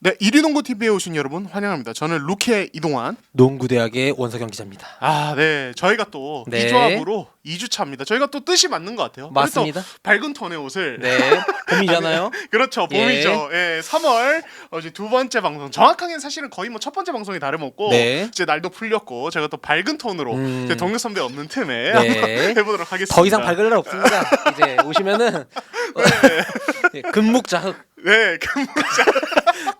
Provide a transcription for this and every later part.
네, 이리농구 TV에 오신 여러분 환영합니다. 저는 루키의 이동환. 농구대학의 원석영 기자입니다. 네, 저희가 또 네. 이 조합으로 2주차입니다. 저희가 또 뜻이 맞는 것 같아요. 맞습니다. 그래서 밝은 톤의 옷을. 네, 봄이잖아요. 그렇죠, 봄이죠. 예, 3월 이제 두 번째 방송. 정확하게는 사실은 거의 뭐 첫 번째 방송이 다름없고 네. 이제 날도 풀렸고 제가 또 밝은 톤으로 이제 동료 선배 없는 틈에 네. 한번 해보도록 하겠습니다. 더 이상 밝을 날 없습니다. 이제 오시면은 예, 금묵자 흑 네,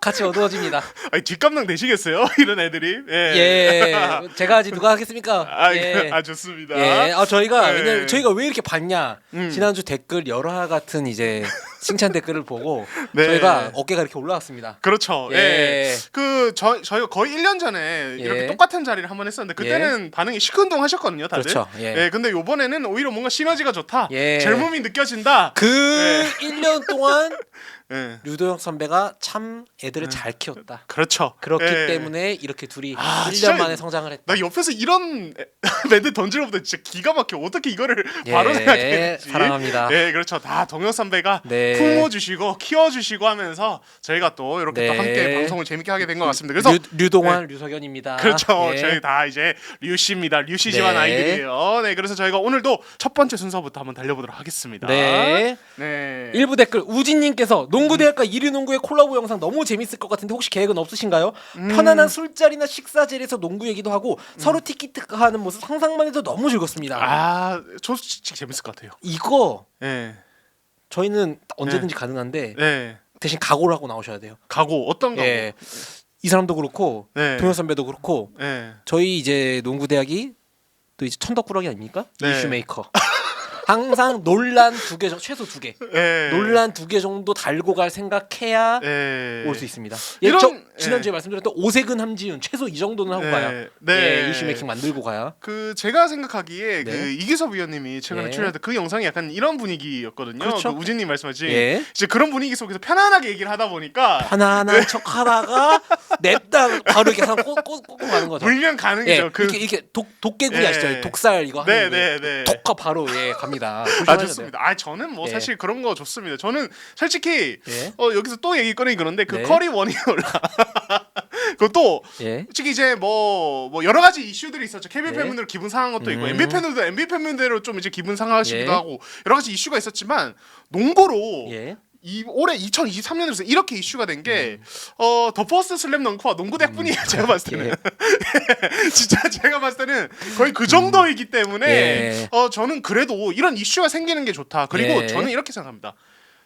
같이 어두워집니다. 아니, 뒷감당 되시겠어요? 이런 애들이. 예, 제가 하지 누가 하겠습니까? 예. 좋습니다. 예, 저희가 네. 왜냐면 저희가 왜 이렇게 봤냐? 지난주 댓글 열화 같은 이제 칭찬 댓글을 보고 네. 저희가 어깨가 이렇게 올라왔습니다. 그렇죠. 예. 예. 저희가 거의 1년 전에 이렇게 예. 똑같은 자리를 한번 했었는데 그때는 반응이 시큰둥 하셨거든요, 다들. 그렇죠. 예. 근데 요번에는 오히려 뭔가 시너지가 좋다. 예. 젊음이 느껴진다. 그 1년 동안 예. 류도영 선배가 참 애들을 잘 키웠다. 그렇죠. 그렇기 예. 때문에 이렇게 둘이 1년 진짜 만에 성장을 했다. 나 옆에서 이런 멘트 던지는 것보다 진짜 기가 막혀. 어떻게 이거를 바로 예, 생각했지? 사랑합니다. 예, 그렇죠. 다 동영 선배가 네. 품어주시고 키워주시고 하면서 저희가 또 이렇게 네. 또 함께 방송을 재밌게 하게 된 것 같습니다. 그래서 류동환, 류석연입니다. 그렇죠. 예. 저희 다 이제 류씨입니다. 류씨 집안 네. 아이들이에요. 네, 그래서 저희가 오늘도 첫 번째 순서부터 한번 달려보도록 하겠습니다. 네. 네. 일부 댓글 우진님께서 농구대학과 이류농구의 콜라보 영상 너무 재밌을 것 같은데 혹시 계획은 없으신가요? 편안한 술자리나 식사 자리에서 농구 얘기도 하고 서로 티키타카 하는 모습 상상만 해도 너무 즐겁습니다. 저 솔직히 재밌을 것 같아요. 이거 네. 저희는 언제든지 가능한데 네. 대신 각오를 하고 나오셔야 돼요. 각오 어떤 각오? 예. 이 사람도 그렇고 네. 동현 선배도 그렇고 네. 저희 이제 농구대학이 또 이제 천덕꾸러기 아닙니까? 네. 이슈메이커. 항상 논란 2개 정도, 최소 2개. 네. 논란 2개 정도 달고 갈 생각해야 네. 올 수 있습니다. 이런- 지난주에 말씀드렸던 오세근 함지훈 최소 이 정도는 하고 네. 가야. 네. 예, 이슈메이킹 만들고 가야. 제가 생각하기에 네. 그 이기섭 위원님이 최근에 네. 출연했던 그 영상이 약간 이런 분위기였거든요. 그렇죠. 그 우진님 말씀하신 예. 이제 그런 분위기 속에서 편안하게 얘기를 하다 보니까 편안한 척하다가 냅다 바로 이렇게 꽂고 가는 거죠. 물면 가는 예, 거죠. 이렇게 독개구리 예. 아시죠? 독살 이거 하는 거. 네. 독화 바로 예 갑니다. 좋습니다. 저는 뭐 예. 사실 그런 거 좋습니다. 저는 솔직히 예. 여기서 또 얘기 꺼내기 그런데 그 네. 커리 원이올라 그것도 예. 솔직히 이제 뭐 여러 가지 이슈들이 있었죠. KBL 네. 팬분들 기분 상한 것도 있고 NBA 팬들도 NBA 팬분대로 좀 이제 기분 상하시기도 예. 하고 여러 가지 이슈가 있었지만 농구로 예. 올해 2023년에서 이렇게 이슈가 된 게 더 퍼스트 슬램 덩크와 농구대뿐이에요. 제가 봤을 때는 진짜 제가 봤을 때는 거의 그 정도이기 때문에 예. 저는 그래도 이런 이슈가 생기는 게 좋다. 그리고 예. 저는 이렇게 생각합니다.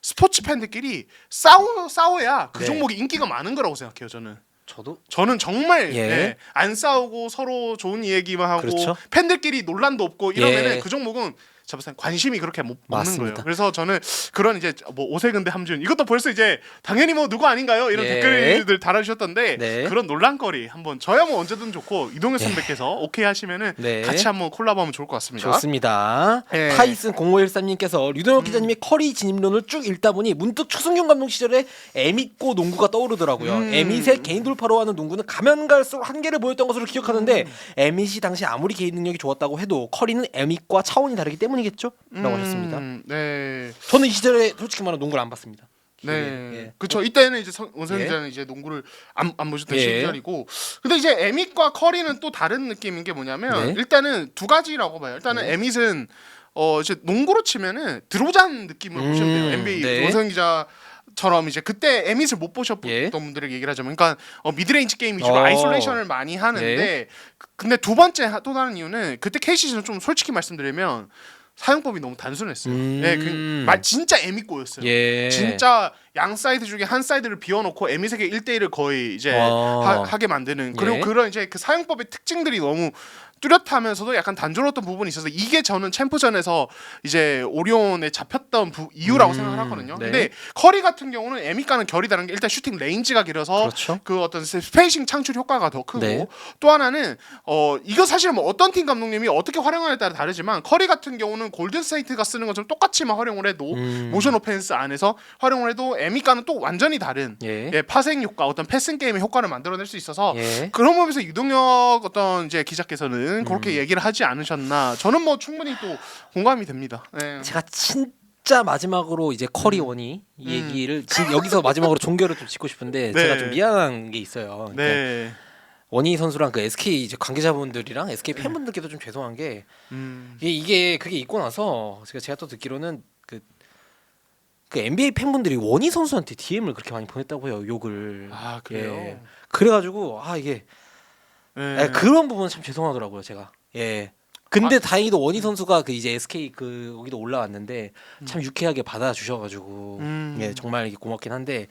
스포츠 팬들끼리 싸워야 그 네. 종목이 인기가 많은 거라고 생각해요. 저도 저는 정말 예. 안 싸우고 서로 좋은 얘기만 하고 그렇죠. 팬들끼리 논란도 없고 이러면은 예. 그 종목은 제가 봤을 때 관심이 그렇게 못 먹는 맞습니다. 거예요. 그래서 저는 그런 이제 뭐 오세근대 함지훈 이것도 벌써 이제 당연히 뭐 누구 아닌가요? 이런 예. 댓글들 달아주셨던데 네. 그런 논란거리 한번 저야 뭐 언제든 좋고 이동엽 선배께서 오케이 하시면은 네. 같이 한번 콜라보하면 좋을 것 같습니다. 좋습니다. 예. 타이슨 0513님께서 류동혁 기자님의 커리 진입론을 쭉 읽다 보니 문득 추승균 감독 시절에 에밋고 농구가 떠오르더라고요. 에밋의 개인 돌파로 하는 농구는 가면 갈수록 한계를 보였던 것으로 기억하는데 에밋이 당시 아무리 개인 능력이 좋았다고 해도 커리는 에밋과 차원이 다르기 때문이겠죠? 라고 하셨습니다. 네. 저는 이 시절에 솔직히 말하면 농구를 안 봤습니다. 네, 예. 그렇죠. 이때는 이제 원성 예. 기자는 이제 농구를 안 보셨던 예. 시절이고, 근데 이제 에밋과 커리는 또 다른 느낌인 게 뭐냐면 네. 일단은 두 가지라고 봐요. 일단은 네. 에밋은 이제 농구로 치면은 드로잔 느낌으로 보시면 돼요. NBA 네. 원성 기자처럼 이제 그때 에밋을 못 보셨던 예. 분들에게 얘기를 하자면, 그러니까 미드레인지 게임 위주로 어. 아이솔레이션을 많이 하는데, 네. 근데 두 번째 또 다른 이유는 그때 KCC는 좀 솔직히 말씀드리면 사용법이 너무 단순했어요. 진짜 에밋고였어요. 예. 진짜 양 사이드 중에 한 사이드를 비워놓고 에밋에게 1대1을 거의 이제 하게 만드는, 그리고 예. 그런 이제 그 사용법의 특징들이 너무 뚜렷하면서도 약간 단조로웠던 부분이 있어서 이게 저는 챔프전에서 이제 오리온에 잡혔던 이유라고 생각을 하거든요. 네. 근데 커리 같은 경우는 에밋과는 결이 다른 게 일단 슈팅 레인지가 길어서 그렇죠. 그 어떤 스페이싱 창출 효과가 더 크고, 네. 또 하나는 이거 사실 뭐 어떤 팀 감독님이 어떻게 활용하냐에 따라 다르지만 커리 같은 경우는 골든 스테이트가 쓰는 것처럼 똑같이만 활용을 해도 모션 오펜스 안에서 활용을 해도 에밋과는 또 완전히 다른 예. 파생 효과, 어떤 패싱 게임의 효과를 만들어낼 수 있어서 예. 그런 부분에서 유동혁 어떤 이제 기자께서는 그렇게 얘기를 하지 않으셨나. 저는 뭐 충분히 또 공감이 됩니다. 네. 제가 진짜 진짜 마지막으로 이제 커리 원이 이 얘기를 여기서 마지막으로 종결을 좀 짓고 싶은데 네. 제가 좀 미안한 게 있어요. 그러니까 네. 원희 선수랑 그 SK 이제 관계자분들이랑 SK 팬분들께도 좀 죄송한 게 이게 그게 있고 나서 제가 또 듣기로는 그 NBA 팬분들이 원희 선수한테 DM을 그렇게 많이 보냈다고 해요. 욕을. 아 그래요. 예. 그래가지고 이게 네. 그런 부분은 참 죄송하더라고요. 제가. 예. 근데 다행히도 원희 선수가 그 이제 SK 그 거기도 올라왔는데 참 유쾌하게 받아주셔가지고 예 정말 이게 고맙긴 한데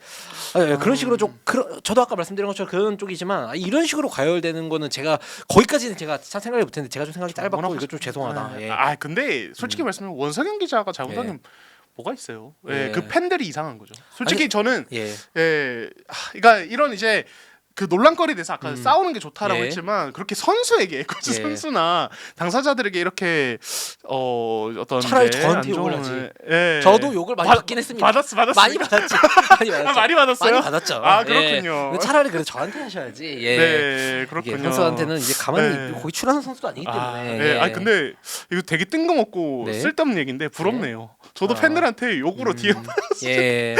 그런 식으로 좀 저도 아까 말씀드린 것처럼 그런 쪽이지만 이런 식으로 과열되는 거는 제가 거기까지는 제가 참 생각을 못했는데 제가 좀 생각이 짧았고 이거 좀 죄송하다. 예. 근데 솔직히 말씀하면 원석영 기자가 잘못한 게 뭐가 있어요? 예. 예. 그 팬들이 이상한 거죠. 솔직히 저는 예. 그러니까 이런 이제 그 논란거리에 대해서 아까 싸우는 게 좋다라고 예. 했지만 그렇게 선수에게 코치 예. 선수나 당사자들에게 이렇게 어떤 차라리 이제 저한테 안 좋은- 욕을 하지. 예. 저도 욕을 많이 받긴 했습니다. 받았어요. 많이 받았지. 많이 받았죠. 많이 받았어요? 많이 받았죠. 아, 예. 그렇군요. 근데 차라리 그래 저한테 하셔야지. 예. 네, 이게 그렇군요. 선수한테는 이제 가만히 네. 거기 출하는 선수도 아니기 때문에. 네. 근데 이거 되게 뜬금없고 네. 쓸데없는 얘기인데 부럽네요. 저도 팬들한테 욕으로 DM 예.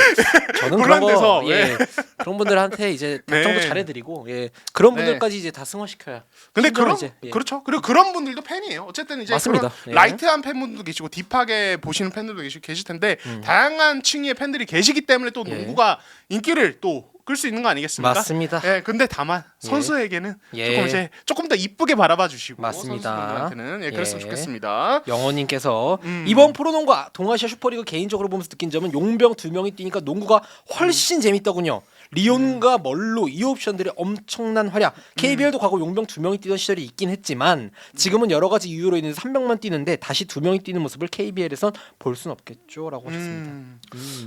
저는 그런 논란돼서, 거 예. 그런 분들한테 이제 답정도 네. 잘해드리고 예. 그런 네. 분들까지 이제 다 승화시켜야. 근데 심정을 그런 이제, 예. 그렇죠. 그리고 그런 분들도 팬이에요. 어쨌든 이제 맞습니다. 그런 예. 라이트한 팬분들도 계시고 딥하게 보시는 팬들도 계실 텐데 다양한 층의 팬들이 계시기 때문에 또 예. 농구가 인기를 또 끌 수 있는 거 아니겠습니까? 맞습니다. 예, 근데 다만 예. 선수에게는 예. 조금 더 이쁘게 바라봐 주시고 맞습니다. 선수분들한테는 예. 그랬으면 좋겠습니다. 영호님께서 이번 프로농구 동아시아 슈퍼리그 개인적으로 보면서 느낀 점은 용병 2명이 뛰니까 농구가 훨씬 재밌더군요. 리온과 멀로 이 옵션들의 엄청난 활약. KBL도 과거 용병 2명이 뛰던 시절이 있긴 했지만 지금은 여러 가지 이유로 인해서 3명만 뛰는데 다시 2명이 뛰는 모습을 KBL에선 볼 순 없겠죠라고 하셨습니다.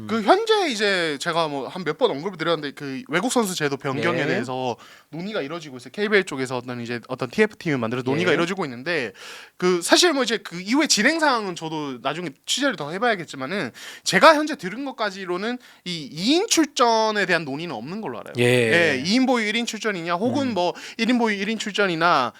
그 현재 이제 제가 뭐 한 몇 번 언급을 드렸는데 그 외국 선수 제도 변경에 네. 대해서 논의가 이루어지고 있어요. KBL 쪽에서 어떤 TF팀을 만들어서 논의가 네. 이루어지고 있는데 그 사실 뭐 이제 그 이후에 진행 사항은 저도 나중에 취재를 더 해봐야겠지만은 제가 현재 들은 것까지로는 이 2인 출전에 대한 논의는 없는 걸로 알아요. 예. 2인 보유 1인 출전이냐 혹은 뭐 1인 보유 1인 출전이나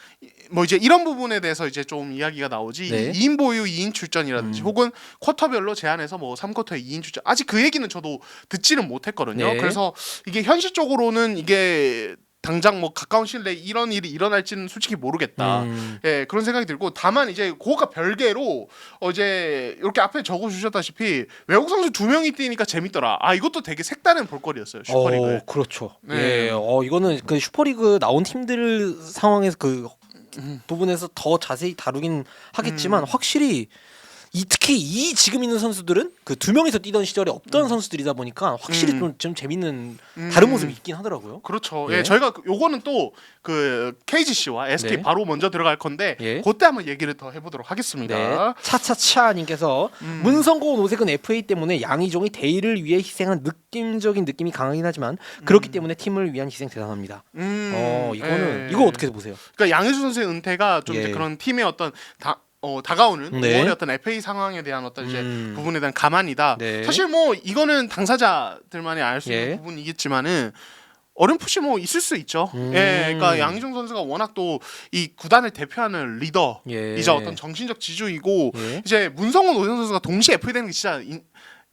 뭐 이제 이런 부분에 대해서 이제 좀 이야기가 나오지 네. 2인 보유 2인 출전이라든지 혹은 쿼터별로 제한해서 뭐 3쿼터에 2인 출전 아직 그 얘기는 저도 듣지는 못했거든요. 네. 그래서 이게 현실적으로는 이게 당장 뭐 가까운 시일 내에 이런 일이 일어날지는 솔직히 모르겠다. 예, 그런 생각이 들고 다만 이제 그거가 별개로 이제 이렇게 앞에 적어 주셨다시피 외국 선수 2명이 뛰니까 재밌더라. 이것도 되게 색다른 볼거리였어요. 슈퍼리그에. 그렇죠. 네. 예. 이거는 그 슈퍼리그 나온 팀들 상황에서 그 부분에서 더 자세히 다루긴 하겠지만 확실히 특히 이 지금 있는 선수들은 그 2명이서 뛰던 시절에 없던 선수들이다 보니까 확실히 좀 재밌는 다른 모습이 있긴 하더라고요. 그렇죠. 예. 예, 저희가 요거는 또 그 KGC와 SK 네. 바로 먼저 들어갈 건데 예. 그때 한번 얘기를 더 해보도록 하겠습니다. 네. 차차차님께서 문성고 오색은 FA 때문에 양희종이 대의를 위해 희생한 느낌적인 느낌이 강하긴 하지만 그렇기 때문에 팀을 위한 희생 대단합니다. 이거는 예. 이거 어떻게 보세요? 그러니까 양희준 선수의 은퇴가 좀 예. 이제 그런 팀의 어떤 다가오는 네. 5월의 어떤 FA 상황에 대한 어떤 이제 부분에 대한 감안이다. 네. 사실 뭐 이거는 당사자들만이 알 수 있는 예. 부분이겠지만은 어렴풋이 뭐 있을 수 있죠. 예, 그러니까 양희종 선수가 워낙 또 이 구단을 대표하는 리더, 예. 이제 어떤 정신적 지주이고 예. 이제 문성훈 오현 선수가 동시에 FA 되는 게 진짜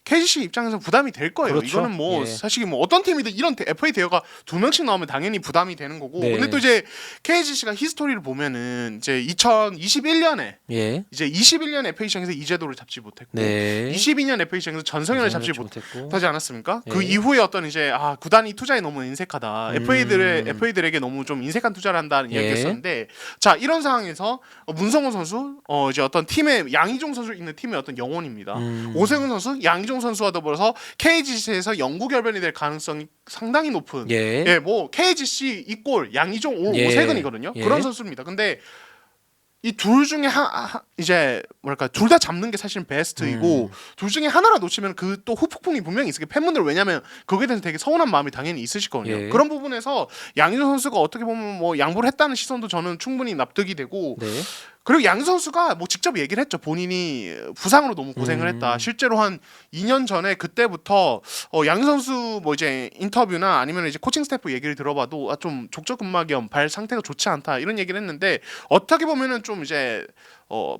KGC 입장에서 부담이 될 거예요. 그렇죠. 이거는 뭐 예. 사실 뭐 어떤 팀이든 이런 FA 대회가 2명씩 나오면 당연히 부담이 되는 거고. 네. 근데 또 이제 KGC가 히스토리를 보면은 이제 2021년에 예. 이제 21년 FA 시장에서 이재도를 잡지 못했고 네. 22년 FA 시장에서 전성현을 잡지 못했고. 못하지 않았습니까? 예. 그 이후에 어떤 이제 구단이 투자에 너무 인색하다. FA들에게 너무 좀 인색한 투자를 한다는 예. 이야기였었는데 자 이런 상황에서 문성훈 선수 이제 어떤 팀의 양희종 선수 있는 팀의 어떤 영혼입니다. 오세훈 선수, 양희종 선수와 더불어서 KGC에서 영구 결변이 될 가능성이 상당히 높은 예. 뭐 KGC 이꼴 양희종 예. 오세근이거든요. 예. 그런 선수입니다. 근데 이 둘 중에 이제 뭐랄까 둘 다 잡는 게 사실 베스트이고 둘 중에 하나를 놓치면 그 또 후폭풍이 분명히 있을 게 팬분들 왜냐면 거기에 대해서 되게 서운한 마음이 당연히 있으실 거거든요. 예. 그런 부분에서 양희종 선수가 어떻게 보면 뭐 양보를 했다는 시선도 저는 충분히 납득이 되고 네. 그리고 양 선수가 뭐 직접 얘기를 했죠. 본인이 부상으로 너무 고생을 했다. 실제로 한 2년 전에 그때부터 양 선수 뭐 이제 인터뷰나 아니면 이제 코칭 스태프 얘기를 들어봐도 좀 족저근막염, 발 상태가 좋지 않다 이런 얘기를 했는데 어떻게 보면은 좀 이제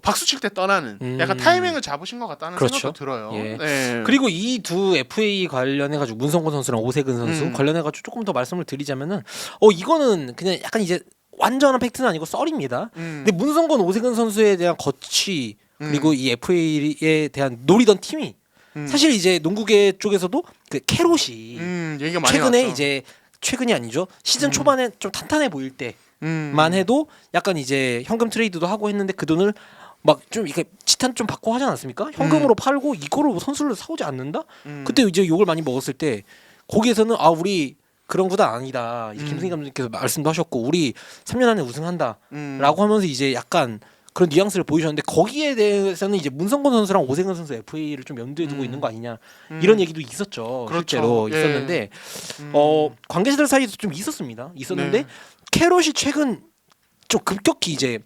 박수 칠 때 떠나는 약간 타이밍을 잡으신 것 같다는 그렇죠. 생각도 들어요. 예. 네. 그리고 이 두 FA 관련해가지고 문성곤 선수랑 오세근 선수 관련해가지고 조금 더 말씀을 드리자면은 이거는 그냥 약간 이제 완전한 팩트는 아니고 썰입니다. 근데 문성곤 오세근 선수에 대한 거취 그리고 이 FA에 대한 노리던 팀이 사실 이제 농구계 쪽에서도 그 캐롯이 얘기가 많이 최근에 나왔죠. 이제 최근이 아니죠. 시즌 초반에 좀 탄탄해 보일 때만 해도 약간 이제 현금 트레이드도 하고 했는데 그 돈을 막 좀 이렇게 지탄 좀 받고 하지 않았습니까? 현금으로 팔고 이거를 선수를 사오지 않는다? 그때 이제 욕을 많이 먹었을 때 거기에서는 우리 그런 구단 아니다. 김승희 감독님께서 말씀도 하셨고 우리 3년 안에 우승한다라고 하면서 이제 약간 그런 뉘앙스를 보이셨는데 거기에 대해서는 이제 문성곤 선수랑 오세근 선수 FA를 좀 염두에 두고 있는 거 아니냐 이런 얘기도 있었죠. 그렇죠. 실제로 예. 있었는데 관계자들 사이에서 좀 있었는데 네. 캐롯이 최근 좀 급격히 이제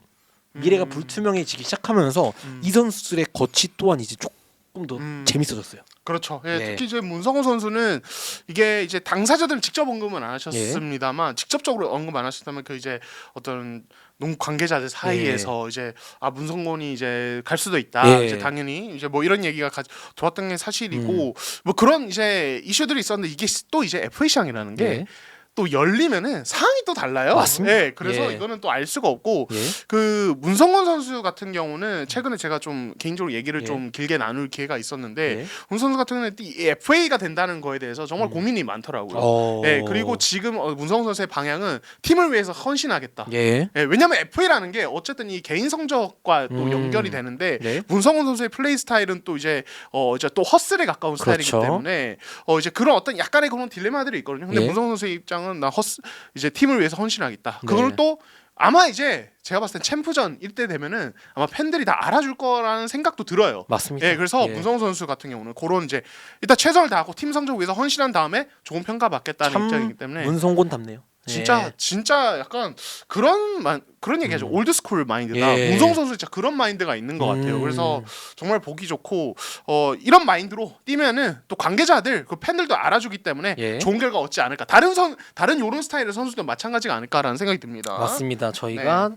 미래가 불투명해지기 시작하면서 이 선수들의 거취 또한 이제 조금 더 재밌어졌어요. 그렇죠. 예, 네. 특히 이제 문성호 선수는 이게 이제 당사자들은 직접 언급은 안 하셨습니다만 직접적으로 언급 안 하셨다면 그 이제 어떤 농구 관계자들 사이에서 이제 문성곤이 이제 갈 수도 있다. 예. 이제 당연히 이제 뭐 이런 얘기가 좋았던 게 사실이고 뭐 그런 이제 이슈들이 있었는데 이게 또 이제 FA 시장이라는 게 예. 또 열리면은 상황이 또 달라요. 맞습니다. 예, 그래서 예. 이거는 또 알 수가 없고 예. 그 문성곤 선수 같은 경우는 최근에 제가 좀 개인적으로 얘기를 예. 좀 길게 나눌 기회가 있었는데 예. 문성곤 선수 같은 경우는 이 FA가 된다는 거에 대해서 정말 고민이 많더라고요. 예, 그리고 지금 문성곤 선수의 방향은 팀을 위해서 헌신하겠다. 예. 예, 왜냐면 FA라는 게 어쨌든 이 개인 성적과 또 연결이 되는데 네. 문성곤 선수의 플레이 스타일은 또 이제 또 허슬에 가까운 스타일이기 그렇죠. 때문에 이제 그런 어떤 약간의 그런 딜레마들이 있거든요. 근데 예. 문성곤 선수의 입장은 나 이제 팀을 위해서 헌신하겠다. 네. 그걸 또 아마 이제 제가 봤을 땐 챔프전 이때 되면은 아마 팬들이 다 알아줄 거라는 생각도 들어요. 맞습니다. 예, 그래서 문성곤 선수 같은 경우는 그런 이제 일단 최선을 다하고 팀 성적 위해서 헌신한 다음에 좋은 평가 받겠다는 참 입장이기 때문에 문성곤답네요. 진짜 약간 그런 얘기하죠. 올드스쿨 마인드다. 예. 문성곤 선수 진짜 그런 마인드가 있는 것 같아요. 그래서 정말 보기 좋고 이런 마인드로 뛰면은 또 관계자들 그 팬들도 알아주기 때문에 예. 좋은 결과 얻지 않을까. 다른 요런 스타일의 선수도 마찬가지가 아닐까라는 생각이 듭니다. 맞습니다. 저희가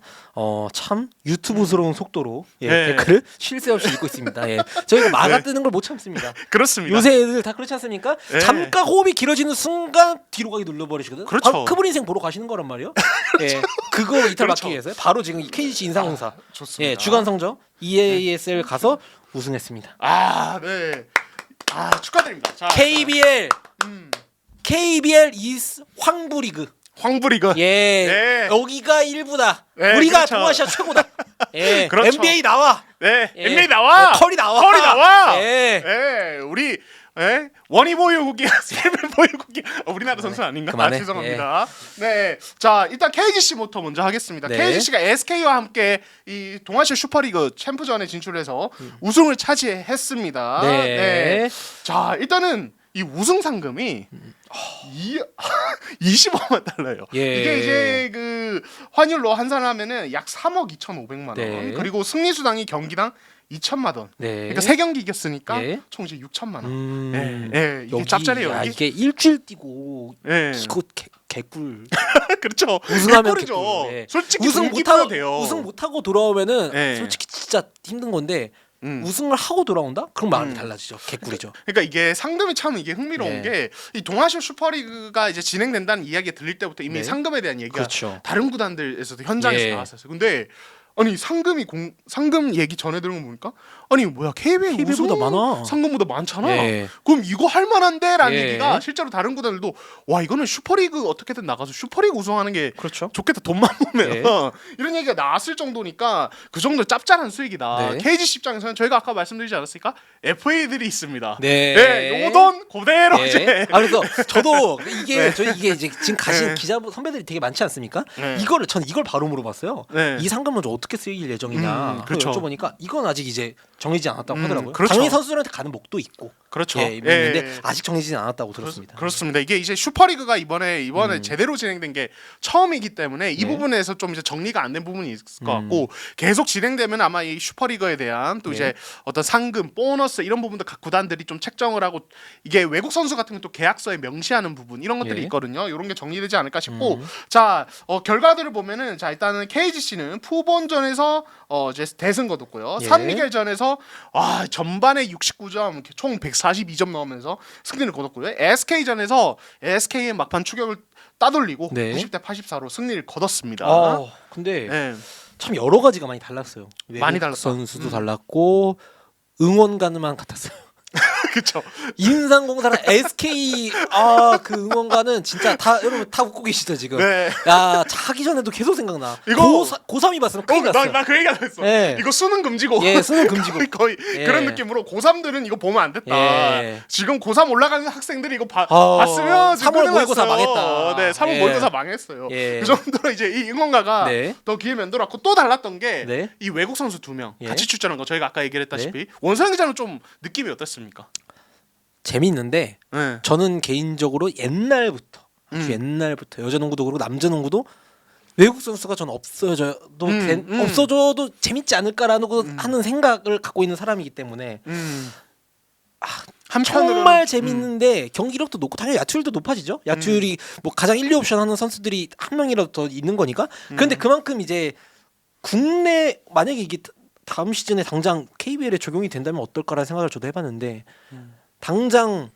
참 유튜브스러운 속도로 네. 댓글을 쉴 새 없이 읽고 있습니다. 예. 저희가 막아 뜨는 걸 못 참습니다. 그렇습니다. 요새 애들 다 그렇지 않습니까? 네. 잠깐 호흡이 길어지는 순간 뒤로 가기 눌러버리시거든. 그렇죠. 바로 크블 인생 보러 가시는 거란 말이에요. 예, 그거 이탈 그렇죠. 받기 위해서 바로 지금 KGC 인상공사 좋습니다. 예, 주간 성적 EASL 가서 우승했습니다. 네. 축하드립니다. 자, KBL is 황부리그. 황부리그. 예, 네. 여기가 일부다. 네, 우리가 그렇죠. 동아시아 최고다. 예, 그렇죠. NBA 나와. 네. 예. NBA 나와. 네, 커리 나와. 커리 나와. 예. 예. 우리 원희 보유국이야, 세븐 보유국이야. 우리나라 선수 아닌가? 그만해. 죄송합니다. 네, 자 일단 KGC부터 먼저 하겠습니다. 네. KGC가 SK와 함께 이 동아시아 슈퍼리그 챔프전에 진출해서 우승을 차지했습니다. 네. 자 일단은 이 우승 상금이 20억만 달러요. 예. 이게 이제 그 환율로 환산하면은 약 3억 2,500만 원. 네. 그리고 승리 수당이 경기당 2천만 원. 네. 그러니까 3경기 이겼으니까 예. 총 이제 6천만 원. 이게 여기, 짭짤해요. 야, 이게. 이게 일주일 뛰고 예. 이거 개꿀. 그렇죠. 우승하면 개꿀이죠. 개꿀. 예. 솔직히 우승 동기부여 못하고 돼요. 우승 못하고 돌아오면은 예. 솔직히 진짜 힘든 건데 우승을 하고 돌아온다? 그럼 마음이 달라지죠. 개꿀이죠. 그러니까 이게 상금이 참 이게 흥미로운 네. 게 이 동아시아 슈퍼리그가 이제 진행된다는 이야기가 들릴 때부터 이미 네. 상금에 대한 얘기가 그렇죠. 다른 구단들에서도 현장에서 예. 나왔었어요. 근데 아니 상금 얘기 전에 들은 거 보니까 아니 뭐야 KBL KBL 보다 많아. 상금보다 많잖아. 예. 그럼 이거 할 만한데라는 예. 얘기가 실제로 다른 구단들도 와 이거는 슈퍼리그 어떻게든 나가서 슈퍼리그 우승하는 게 그렇죠. 좋겠다 돈만 보면 예. 이런 얘기가 나왔을 정도니까 그 정도 짭짤한 수익이다. 네. KGC 입장에서는 저희가 아까 말씀드리지 않았습니까? FA들이 있습니다. 네. 요돈 그대로 예. 이제 그래서 저도 이게 네. 저희 이게 이제 지금 가신 네. 기자 선배들이 되게 많지 않습니까? 네. 전 이걸 바로 물어봤어요. 네. 이 상금은 좀 어떻게 쓰일 예정이냐 그렇죠. 여쭤보니까 이건 아직 이제 정해지지 않았다고 하더라고요. 그렇죠. 당연히 선수들한테 가는 목도 있고 그렇죠. 예, 있는데 아직 정해지지 않았다고 들었습니다. 그렇습니다. 이게 이제 슈퍼리그가 이번에 제대로 진행된 게 처음이기 때문에 이 네. 부분에서 좀 이제 정리가 안 된 부분이 있을 것 같고 계속 진행되면 아마 이 슈퍼리그에 대한 또 네. 이제 어떤 상금, 보너스 이런 부분도 각 구단들이 좀 책정을 하고 이게 외국 선수 같은 건 또 계약서에 명시하는 부분 이런 것들이 예. 있거든요. 이런 게 정리되지 않을까 싶고 자 결과들을 보면은 자 일단은 KGC는 푸본전에서 이제 대승 거뒀고요. 예. 산미겔전에서 전반에 69점 총 142점 넣으면서 승리를 거뒀고요. SK전에서 SK의 막판 추격을 따돌리고 네. 90대 84로 승리를 거뒀습니다. 근데 네. 참 여러 가지가 많이 달랐어요. 많이 달랐어. 선수도 달랐고 응원가만 같았어요. 그렇죠. 인상공사랑 SK 그 응원가는 진짜 다 여러분 다 웃고 계시죠 지금. 네. 야 자기 전에도 계속 생각나. 이거- 고3이 봤으면 큰일 났어. 나그 얘기 안 했어. 네. 이거 수능 금지고. 예, 수능 금지고. 거의 예. 그런 느낌으로 고3들은 이거 보면 안 됐다. 예. 지금 고3 올라가는 학생들이 이거 봤으면 3월 큰일 모의고사 났어요. 망했다. 네, 3월 예. 모의고사 망했어요. 예. 그 정도로 이제 이 응원가가 네. 더 기회 면도랐고 또 달랐던 게 네. 이 외국 선수 2명 예. 같이 출전한 거 저희가 아까 얘기를 했다시피 원상 기자는 좀 느낌이 어땠습니까? 재밌는데 네. 저는 개인적으로 옛날부터 아주 옛날부터 여자 농구도 그렇고 남자 농구도 외국 선수가 전 없어져도 없어져도 재밌지 않을까라는 하는 생각을 갖고 있는 사람이기 때문에 한편으로는 정말 재밌는데 경기력도 높고 당연히 야투율도 높아지죠. 야투율이 뭐 가장 1, 2옵션 하는 선수들이 한 명이라도 더 있는 거니까. 그런데 그만큼 이제 국내 만약에 이게 다음 시즌에 당장 KBL에 적용이 된다면 어떨까라는 생각을 저도 해봤는데 당장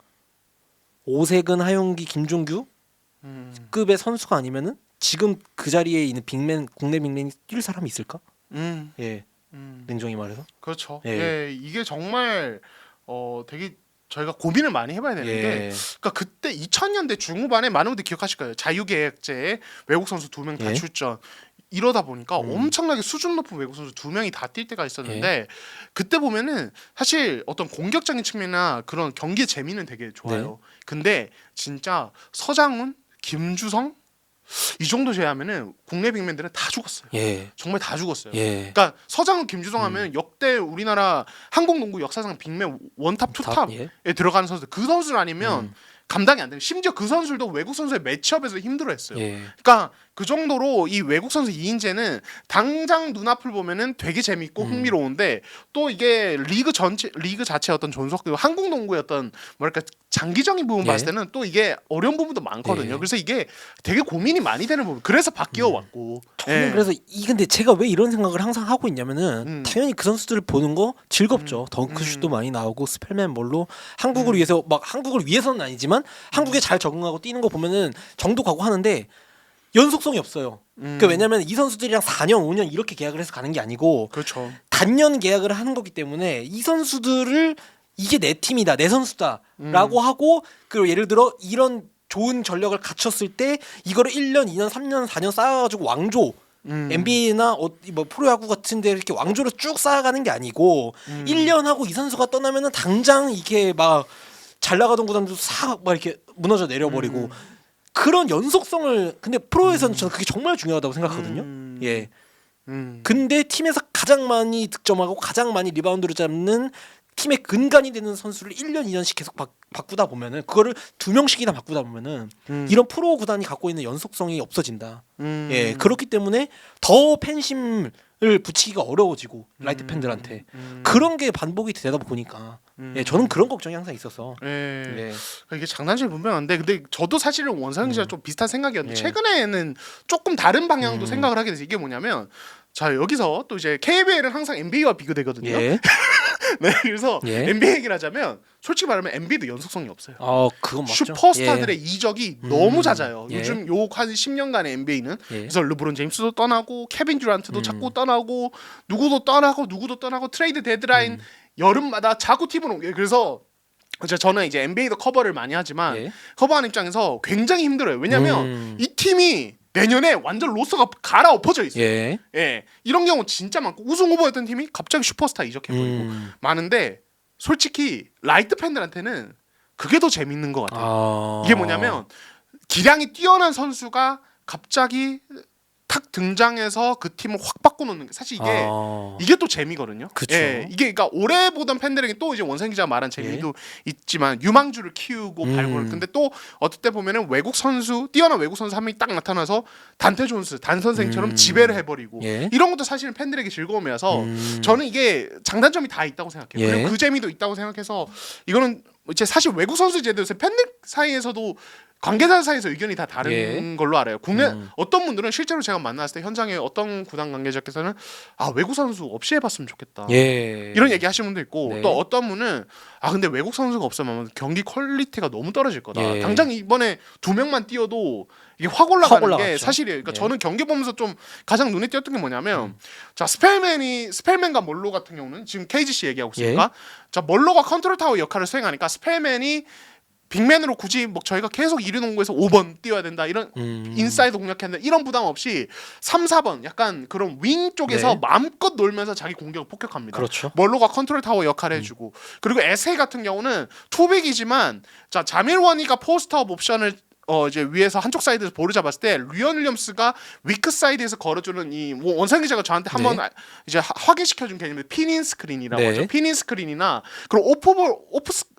오세근, 하용기, 김종규 급의 선수가 아니면은 지금 그 자리에 있는 빅맨 국내 빅맨이 뛸 사람이 있을까? 예, 냉정히 말해서. 그렇죠. 예. 예, 이게 정말 되게 저희가 고민을 많이 해봐야 되는데, 예. 그러니까 그때 2000년대 중후반에 많은 분들 기억하실 거예요. 자유계약제에 외국 선수 2명 다 예. 출전. 이러다 보니까 엄청나게 수준 높은 외국 선수 2명이 다 뛸 때가 있었는데 그때 보면은 사실 어떤 공격적인 측면이나 그런 경기의 재미는 되게 좋아요. 근데 진짜 서장훈, 김주성 이 정도 제하면은 국내 빅맨들은 다 죽었어요. 예. 정말 다 죽었어요. 예. 그러니까 서장훈, 김주성 하면 역대 우리나라 한국 농구 역사상 빅맨 원탑, 투탑에 예. 들어가는 선수. 그 선수는 아니면 감당이 안 돼요. 심지어 그 선수들도 외국 선수의 매치업에서 힘들어했어요. 예. 그러니까 그 정도로 이 외국 선수 2인제는 당장 눈앞을 보면은 되게 재밌고 흥미로운데 또 이게 리그 자체 어떤 존속 한국 농구의 어떤 뭐랄까 장기적인 부분 예. 봤을 때는 또 이게 어려운 부분도 많거든요. 예. 그래서 이게 되게 고민이 많이 되는 부분. 그래서 바뀌어 왔고. 저는 그래서 근데 제가 왜 이런 생각을 항상 하고 있냐면은 당연히 그 선수들을 보는 거 즐겁죠. 덩크슛도 많이 나오고 스펠맨 볼로 한국을 위해서 막 한국을 위해서는 아니지만 한국에 잘 적응하고 뛰는 거 보면은 정도 가고 하는데 연속성이 없어요. 그러니까 왜냐면 이 선수들이랑 4년, 5년 이렇게 계약을 해서 가는 게 아니고 그렇죠. 단년 계약을 하는 거기 때문에 이 선수들을 이게 내 팀이다, 내 선수다라고 하고 그리고 예를 들어 이런 좋은 전력을 갖췄을 때 이거를 1년, 2년, 3년, 4년 쌓아가지고 왕조 NBA나 뭐 프로야구 같은데 이렇게 왕조로 쭉 쌓아가는 게 아니고 1년 하고 이 선수가 떠나면은 당장 이게 막 잘 나가던 구단도 싹 막 이렇게 무너져 내려버리고 그런 연속성을 근데 프로에서는 저는 그게 정말 중요하다고 생각하거든요. 예. 근데 팀에서 가장 많이 득점하고 가장 많이 리바운드를 잡는 팀의 근간이 되는 선수를 1년, 2년씩 계속 바꾸다 보면은 그거를 2명씩이나 바꾸다 보면은 이런 프로 구단이 갖고 있는 연속성이 없어진다. 예. 그렇기 때문에 더 팬심을 붙이기가 어려워지고 라이트 팬들한테 그런 게 반복이 되다 보니까 예, 저는 그런 걱정이 항상 있어서 예. 이게 장단점이 분명한데 근데 저도 사실은 원상 기자 좀 비슷한 생각이었는데 예. 최근에는 조금 다른 방향도 생각을 하게 돼서 이게 뭐냐면 자 여기서 또 이제 KBL은 항상 NBA와 비교되거든요. 예. 네, 그래서 예. NBA 얘기를 하자면 솔직히 말하면 NBA도 연속성이 없어요. 그건 맞죠. 슈퍼스타들의 이적이 너무 잦아요. 예. 요즘 요 한 10년간의 NBA는 예. 그래서 르브론 제임스도 떠나고 케빈 듀란트도 자꾸 떠나고 누구도 떠나고 트레이드 데드라인 여름마다 자꾸 팀을 옮겨요. 그래서 저는 이제 NBA도 커버를 많이 하지만 예. 커버하는 입장에서 굉장히 힘들어요. 왜냐면 이 팀이 내년에 완전 로스가 갈아엎어져 있어요. 예. 예, 이런 경우 진짜 많고 우승 후보였던 팀이 갑자기 슈퍼스타 이적해버리고 많은데 솔직히 라이트 팬들한테는 그게 더 재밌는 것 같아요. 이게 뭐냐면 기량이 뛰어난 선수가 갑자기 탁 등장해서 그 팀을 확 바꿔놓는 게 사실 이게 또 재미거든요. 그쵸. 예, 이게 그러니까 오래 보던 팬들에게 또 이제 원생 기자가 말한 재미도 있지만 유망주를 키우고 발굴. 근데 또 어떨 때 보면은 외국 선수 뛰어난 외국 선수 한 명이 딱 나타나서 단테 존스 단 선생처럼 지배를 해버리고 이런 것도 사실은 팬들에게 즐거움이라서 저는 이게 장단점이 다 있다고 생각해요. 그리고 그 재미도 있다고 생각해서 이거는 이제 사실 외국 선수 제도에서 팬들 사이에서도 관계자 사이에서 의견이 다 다른 걸로 알아요. 국내 어떤 분들은 실제로 제가 만났을 때 현장에 어떤 구단 관계자께서는 외국 선수 없이 해봤으면 좋겠다. 이런 얘기 하시는 분도 있고 또 어떤 분은 근데 외국 선수가 없으면 경기 퀄리티가 너무 떨어질 거다. 당장 이번에 2명만 뛰어도 이게 확 올라가는 게 사실이에요. 그러니까 저는 경기 보면서 좀 가장 눈에 띄었던 게 뭐냐면 자 스펠맨과 멀로 같은 경우는 지금 KGC 얘기하고 있으니까 자 멀로가 컨트롤 타워 역할을 수행하니까 스펠맨이 빅맨으로 굳이 뭐 저희가 계속 1위 농구에서 5번 뛰어야 된다 이런 인사이드 공략했는데 이런 부담 없이 3, 4번 약간 그런 윙 쪽에서 마음껏 놀면서 자기 공격을 폭격합니다. 그렇죠. 멀로가 컨트롤 타워 역할을 해주고 그리고 에세이 같은 경우는 투빅이지만 자 자밀 워니가 포스트업 옵션을 이제 위에서 한쪽 사이드에서 볼을 잡았을 때 류언 윌리엄스가 위크 사이드에서 걸어주는 이 원상 기자가 저한테 한번 이제 확인시켜준 개념이 피닌 스크린이라고 하죠. 피닌 스크린이나 그리고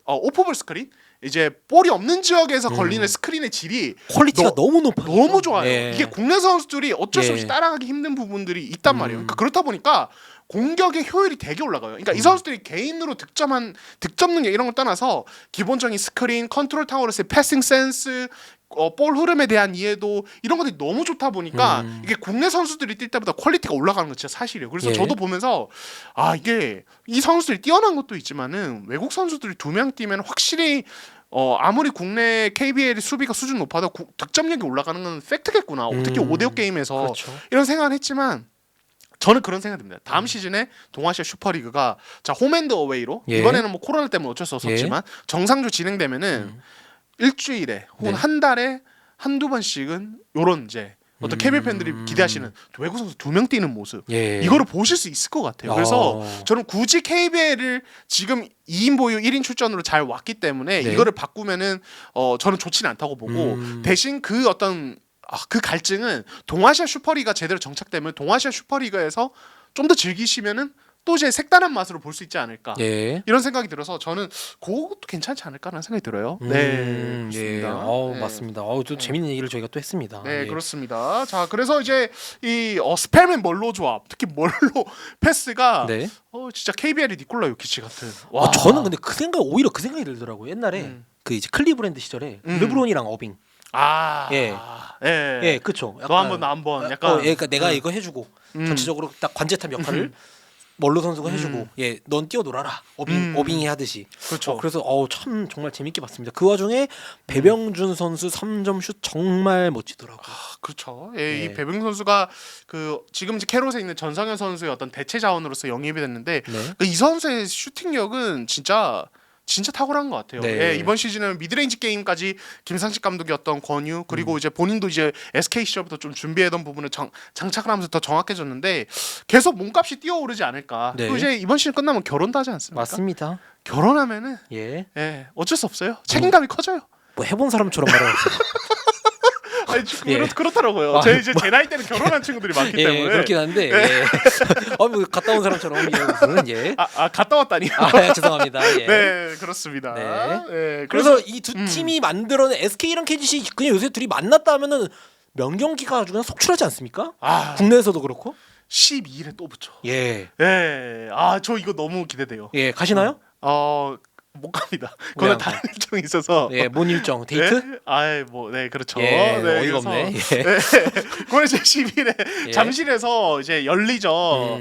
오프볼 스크린 이제 볼이 없는 지역에서 걸리는 스크린의 질이 퀄리티가 너무 높아요. 너무 좋아요. 이게 국내 선수들이 어쩔 수 없이 따라가기 힘든 부분들이 있단 말이에요. 그러니까 그렇다 보니까 공격의 효율이 되게 올라가요. 그러니까 이 선수들이 개인으로 득점 능력 이런 걸 떠나서 기본적인 스크린, 컨트롤 타워로서의 패싱 센스, 볼 흐름에 대한 이해도 이런 것들이 너무 좋다 보니까 이게 국내 선수들이 뛸 때보다 퀄리티가 올라가는 건 진짜 사실이에요. 그래서 저도 보면서 이게 이 선수들이 뛰어난 것도 있지만은 외국 선수들이 2명 뛰면 확실히 아무리 국내 KBL 수비가 수준 높아도 득점력이 올라가는 건 팩트겠구나. 특히 5대5 게임에서 이런 생각을 했지만 저는 그런 생각이 듭니다. 다음 시즌에 동아시아 슈퍼리그가 자 홈앤드 어웨이로 이번에는 뭐 코로나 때문에 어쩔 수 없었지만 정상적으로 진행되면은 일주일에 혹은 한 달에 한두 번씩은 요런 이제 어떤 KBL 팬들이 기대하시는 외국 선수 2명 뛰는 모습 이거를 보실 수 있을 것 같아요. 그래서 저는 굳이 KBL을 지금 2인 보유 1인 출전으로 잘 왔기 때문에 이거를 바꾸면은 저는 좋지는 않다고 보고 대신 그 어떤 그 갈증은 동아시아 슈퍼리가 제대로 정착되면 동아시아 슈퍼리그에서 좀 더 즐기시면은 또 이제 색다른 맛으로 볼 수 있지 않을까 이런 생각이 들어서 저는 그것도 괜찮지 않을까라는 생각이 들어요. 그렇습니다. 맞습니다. 또 재밌는 얘기를 저희가 또 했습니다. 그렇습니다. 자 그래서 이제 이 스펠맨 멀로 조합 특히 멀로 패스가 진짜 KBL이 니콜라 요키치 같은. 저는 근데 오히려 그 생각이 들더라고요. 옛날에 그 이제 클리브랜드 시절에 르브론이랑 어빙. 그렇죠. 너 한번 나 한번 약간. 그러니까 내가 이거 해주고 전체적으로 딱 관제탑 역할을 멀로 선수가 해주고 넌 뛰어놀아라 어빙이 하듯이. 그렇죠. 그래서 참 정말 재밌게 봤습니다. 그 와중에 배병준 선수 3점 슛 정말 멋지더라고요. 그렇죠. 이 배병준 선수가 그 지금 이제 캐롯에 있는 전성현 선수의 어떤 대체 자원으로서 영입이 됐는데 이 선수의 슈팅력은 진짜 탁월한 것 같아요. 이번 시즌은 미드레인지 게임까지 김상식 감독이 어떤 권유 그리고 이제 본인도 이제 SK 시절부터 좀 준비했던 부분을 장착을 하면서 더 정확해졌는데 계속 몸값이 뛰어오르지 않을까. 또 이제 이번 시즌 끝나면 결혼도 하지 않습니까? 맞습니다. 결혼하면은 어쩔 수 없어요. 책임감이 커져요. 뭐 해본 사람처럼 말하는 그렇더라고요. 제 나이 때는 결혼한 친구들이 많기 때문에 그렇긴 한데 뭐 갔다 온 사람처럼 갔다 왔다니. 죄송합니다. 네 그렇습니다. 그래서 이 두 팀이 만들어낸 SK랑 KGC 그냥 요새 둘이 만났다 하면은 명경기가 아주 그냥 속출하지 않습니까? 국내에서도 그렇고 12일에 또 붙죠. 저 이거 너무 기대돼요. 가시나요? 못 갑니다. 그건 다른 일정이 있어서. 뭔 일정? 데이트? 그렇죠. 어이가 없네. 그건 이제 10일에 잠실에서 이제 열리죠.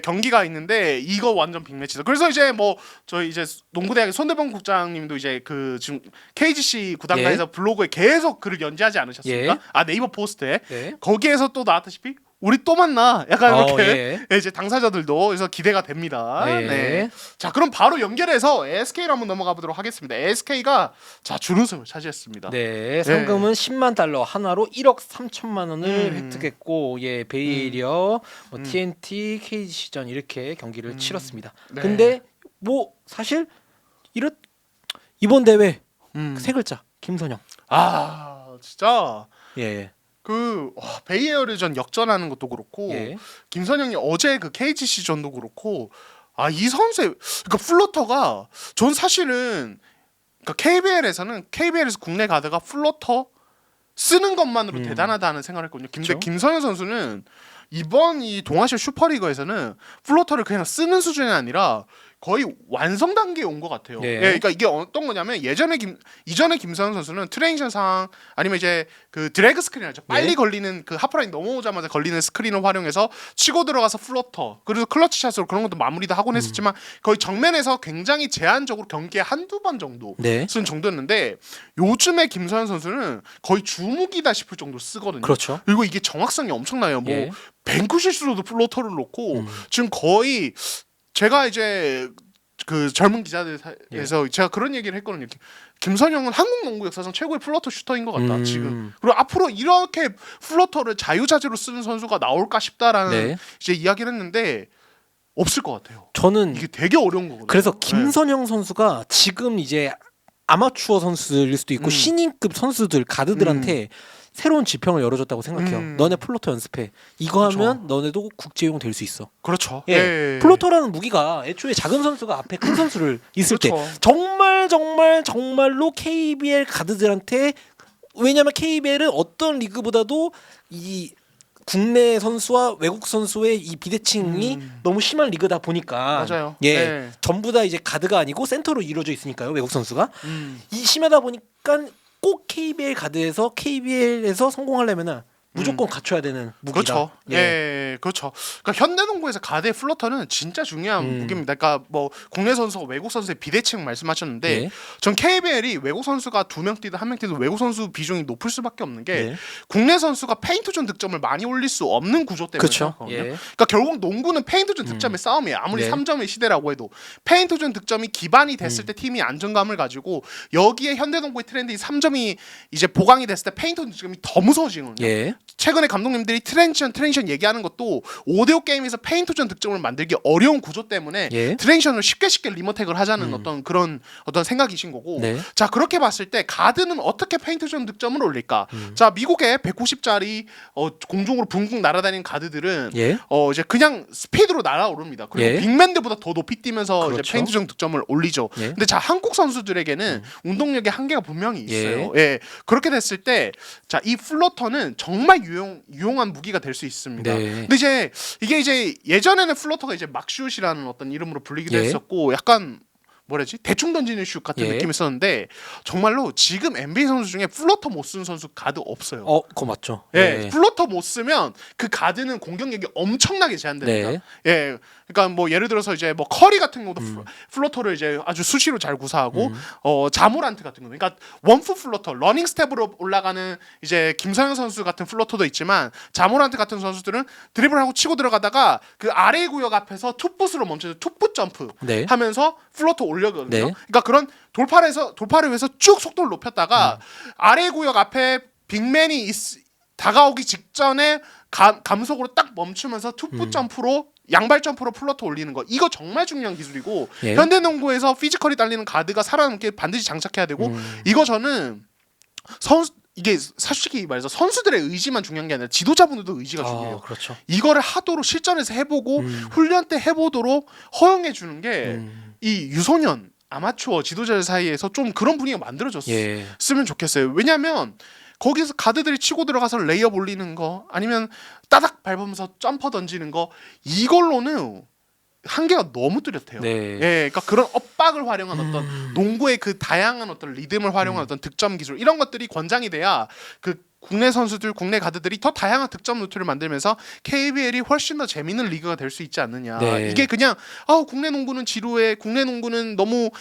경기가 있는데 이거 완전 빅매치다. 그래서 이제 뭐 저희 이제 농구대학의 손대범 국장님도 이제 그 지금 KGC 구단가에서 블로그에 계속 글을 연재하지 않으셨습니까? 네이버 포스트에 거기에서 또 나왔다시피. 우리 또 만나. 약간 이렇게 이제 당사자들도 그래서 기대가 됩니다. 자, 그럼 바로 연결해서 SK로 한번 넘어가 보도록 하겠습니다. SK가 자 준우승을 차지했습니다. 상금은 10만 달러 하나로 1억 3천만 원을 획득했고, 베이에리어, TNT, KGC전 이렇게 경기를 치렀습니다. 근데 뭐 사실 이번 대회 세 글자 김선영. 진짜. 베이에어리전 역전하는 것도 그렇고 예. 김선영이 어제 그 KGC전도 그렇고 이 선수의 그러니까 플로터가 전 사실은 그러니까 KBL에서 국내 가드가 플로터 쓰는 것만으로 대단하다는 생각을 했거든요. 근데 그렇죠. 김선영 선수는 이번 이 동아시아 슈퍼리그에서는 플로터를 그냥 쓰는 수준이 아니라 거의 완성 단계에 온 것 같아요. 예. 그러니까 이게 어떤 거냐면 이전에 김선영 선수는 트레이션 상황 아니면 이제 그 드래그 스크린이죠. 빨리 예. 걸리는 그 하프라인 넘어오자마자 걸리는 스크린을 활용해서 치고 들어가서 플로터 그래서 클러치 샷으로 그런 것도 마무리도 하곤 했었지만 거의 정면에서 굉장히 제한적으로 경기에 한두 번 정도 네. 쓴 정도였는데 요즘에 김선영 선수는 거의 주무기다 싶을 정도로 쓰거든요. 그렇죠. 그리고 이게 정확성이 엄청나요. 뭐 예. 뱅크 실수로도 플로터를 놓고 지금 거의 제가 이제 그 젊은 기자들 사이에서 제가 그런 얘기를 했거든요. 김선영은 한국 농구 역사상 최고의 플로터 슈터인 것 같다 지금. 그리고 앞으로 이렇게 플로터를 자유자재로 쓰는 선수가 나올까 싶다라는 네. 이제 이야기를 했는데 없을 것 같아요. 저는 이게 되게 어려운 거거든요. 그래서 네. 김선영 선수가 지금 이제 아마추어 선수일 수도 있고 신인급 선수들 가드들한테 새로운 지평을 열어줬다고 생각해요. 너네 플로터 연습해. 이거 그렇죠. 하면 너네도 국제용 될 수 있어. 그렇죠. 예. 예. 플로터라는 무기가 애초에 작은 선수가 앞에 큰 선수를 있을 그렇죠. 때 정말로 KBL 가드들한테 왜냐면 KBL은 어떤 리그보다도 이 국내 선수와 외국 선수의 이 비대칭이 너무 심한 리그다 보니까 맞아요. 예. 네. 전부 다 이제 가드가 아니고 센터로 이루어져 있으니까요. 외국 선수가. 이 심하다 보니까 꼭 KBL에서 성공하려면은 무조건 갖춰야 되는 무기다. 그렇죠. 예, 그렇죠. 그러니까 현대농구에서 가드의 플로터는 진짜 중요한 무기입니다. 그러니까 뭐 국내 선수와 외국 선수의 비대칭 말씀하셨는데, 예. 전 KBL이 외국 선수가 2명 뛰든 1명 뛰든 외국 선수 비중이 높을 수밖에 없는 게 예. 국내 선수가 페인트존 득점을 많이 올릴 수 없는 구조 때문에 그렇죠. 그렇거든요. 예. 그러니까 결국 농구는 페인트존 득점의 싸움이에요. 아무리 네. 3점의 시대라고 해도 페인트존 득점이 기반이 됐을 때 팀이 안정감을 가지고 여기에 현대농구의 트렌드인 3점이 이제 보강이 됐을 때 페인트존 득점이 더 무서워지거든요. 예. 최근에 감독님들이 트랜지션 얘기하는 것도 5대5 게임에서 페인트존 득점을 만들기 어려운 구조 때문에 예. 트랜지션을 쉽게 리머텍을 하자는 어떤 생각이신 거고. 네. 자, 그렇게 봤을 때 가드는 어떻게 페인트존 득점을 올릴까? 자, 미국의 190짜리 공중으로 붕붕 날아다니는 가드들은 예. 이제 그냥 스피드로 날아오릅니다. 그리고 예. 빅맨들보다 더 높이 뛰면서 그렇죠. 이제 페인트존 득점을 올리죠. 예. 근데 자, 한국 선수들에게는 운동력의 한계가 분명히 있어요. 예. 그렇게 됐을 때 자, 이 플로터는 정말 유용한 무기가 될 수 있습니다. 네. 근데 이게 이제 예전에는 플로터가 이제 막슛이라는 어떤 이름으로 불리기도 예. 했었고 약간 뭐라지 대충 던지는 슛 같은 예. 느낌이 있었는데 정말로 지금 NBA 선수 중에 플로터 못 쓰는 선수 가드 없어요. 그거 맞죠. 예, 플로터 못 쓰면 그 가드는 공격력이 엄청나게 제한됩니다. 네. 예, 그러니까 뭐 예를 들어서 이제 뭐 커리 같은 경우도 플로터를 이제 아주 수시로 잘 구사하고 자모란트 같은 거, 그러니까 원풋 플로터, 러닝 스텝으로 올라가는 이제 김선영 선수 같은 플로터도 있지만 자모란트 같은 선수들은 드리블하고 치고 들어가다가 그 아래 구역 앞에서 투풋으로 멈춰서 투풋 점프 네. 하면서 플로터 올려거든요. 네. 그러니까 그런 돌파를 위해서 쭉 속도를 높였다가 아래 구역 앞에 빅맨이 다가오기 직전에 감속으로 딱 멈추면서 투풋 점프로 양발 점프로 플로터 올리는 거, 이거 정말 중요한 기술이고 예. 현대농구에서 피지컬이 딸리는 가드가 살아남게 반드시 장착해야 되고 이거 저는 이게 솔직히 말해서 선수들의 의지만 중요한 게 아니라 지도자분들도 의지가 중요해요. 그렇죠. 이거를 하도록 실전에서 해보고 훈련 때 해보도록 허용해 주는 게 이 유소년 아마추어 지도자들 사이에서 좀 그런 분위기가 만들어졌으면 예. 좋겠어요. 왜냐하면 거기서 가드들이 치고 들어가서 레이업 올리는 거 아니면 따닥 밟으면서 점퍼 던지는 거, 이걸로는 한계가 너무 뚜렷해요. 네. 예, 그러니까 그런 엇박을 활용한 어떤 농구의 그 다양한 어떤 리듬을 활용한 어떤 득점 기술, 이런 것들이 권장이 돼야 그 국내 선수들, 국내 가드들이 더 다양한 득점 루트를 만들면서 KBL이 훨씬 더 재밌는 리그가 될 수 있지 않느냐. 네. 이게 그냥 국내 농구는 지루해, 국내 농구는 너무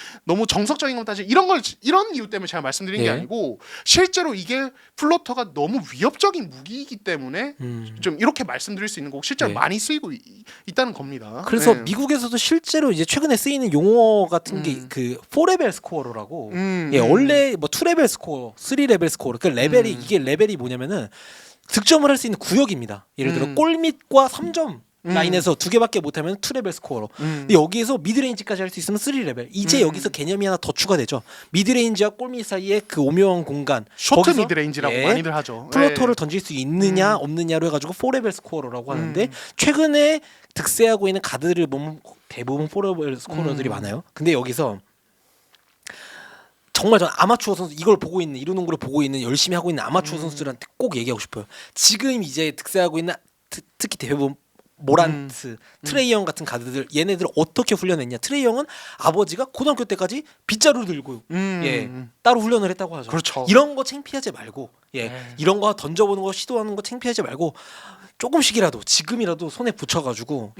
정석적인 것 따지, 이런 이유 때문에 제가 말씀드린 게 예. 아니고 실제로 이게 플로터가 너무 위협적인 무기이기 때문에 좀 이렇게 말씀드릴 수 있는 거고 실제로 네. 많이 쓰이고 있다는 겁니다. 그래서 네. 미국에서도 실제로 이제 최근에 쓰이는 용어 같은 게 그 4레벨 스코어라고 원래 뭐 2레벨 스코어, 3레벨 스코어, 그 레벨이 이게 레벨이 뭐냐면은 득점을 할 수 있는 구역입니다. 예를 들어 골밑과 3점 라인에서 2개밖에 못하면 2레벨 스코어로. 근데 여기에서 미드레인지까지 할 수 있으면 3레벨. 이제 여기서 개념이 하나 더 추가되죠. 미드레인지와 골밑 사이에 그 오묘한 공간. 쇼트 거기서, 미드레인지라고 예, 많이들 하죠. 플로터를 던질 수 있느냐 없느냐로 해가지고 4레벨 스코어라고 하는데 최근에 득세하고 있는 가드를 보면 대부분 4레벨 스코어들이 많아요. 근데 여기서 정말 전 아마추어 선수 이걸 보고 있는 이루농구를 보고 있는 열심히 하고 있는 아마추어 선수들한테 꼭 얘기하고 싶어요. 지금 이제 득세하고 있는 특히 대부분 모란트, 트레이영 같은 가드들 얘네들 어떻게 훈련했냐? 트레이영은 아버지가 고등학교 때까지 빗자루 들고 예 따로 훈련을 했다고 하죠. 그렇죠. 이런 거 창피하지 말고 이런 거 던져보는 거 시도하는 거 창피하지 말고 조금씩이라도 지금이라도 손에 붙여가지고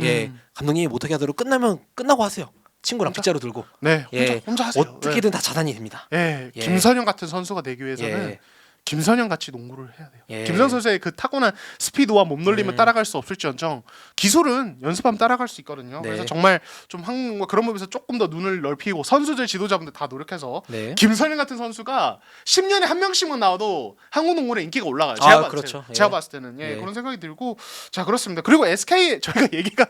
감독님이 못하게 하도록 끝나면 끝나고 하세요. 친구랑 빗자루 들고 네, 혼자 하세요. 어떻게든 다 자단이 됩니다. 예, 김선영 같은 선수가 되기 위해서는 김선영 같이 농구를 해야 돼요. 예. 김선영 선수의 그 타고난 스피드와 몸놀림을 따라갈 수 없을지언정 기술은 연습하면 따라갈 수 있거든요. 네. 그래서 정말 좀 한국과 그런 부분에서 조금 더 눈을 넓히고 선수들 지도자분들 다 노력해서 네. 김선영 같은 선수가 10년에 한 명씩만 나와도 한국 농구의 인기가 올라가요. 그렇죠. 제가 봤을 때는 그런 생각이 들고 자 그렇습니다. 그리고 SK 저희가 얘기가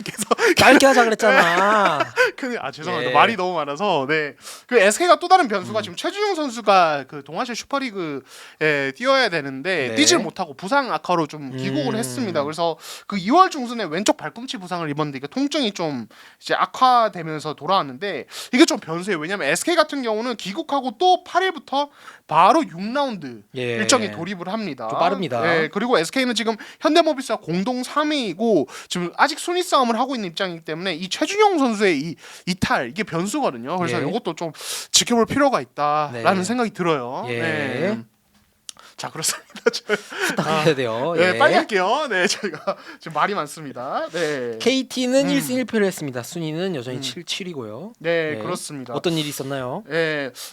계속 짧게 하자 그랬잖아. 죄송합니다. 말이 너무 많아서 그 SK가 또 다른 변수가 지금 최준용 선수가 그 동아시아 슈퍼리그 뛰어야 되는데 뛰질 못하고 부상 악화로 좀 귀국을 했습니다. 그래서 그 2월 중순에 왼쪽 발꿈치 부상을 입었는데 이게 통증이 좀 이제 악화되면서 돌아왔는데 이게 좀 변수예요. 왜냐면 SK 같은 경우는 귀국하고 또 8일부터 바로 6라운드 일정에 돌입을 합니다. 좀 빠릅니다. 그리고 SK는 지금 현대모비스와 공동 3위이고 지금 아직 순위 싸움을 하고 있는 입장이기 때문에 이 최준용 선수의 이 이탈 이게 변수거든요. 그래서 이것도 좀 지켜볼 필요가 있다라는 생각이 들어요. 자 그렇습니다. 부탁해야 돼요. 빨리 할게요. 저희가 지금 말이 많습니다. KT는 1승 1패를 했습니다. 순위는 여전히 7위고요. 그렇습니다. 어떤 일이 있었나요?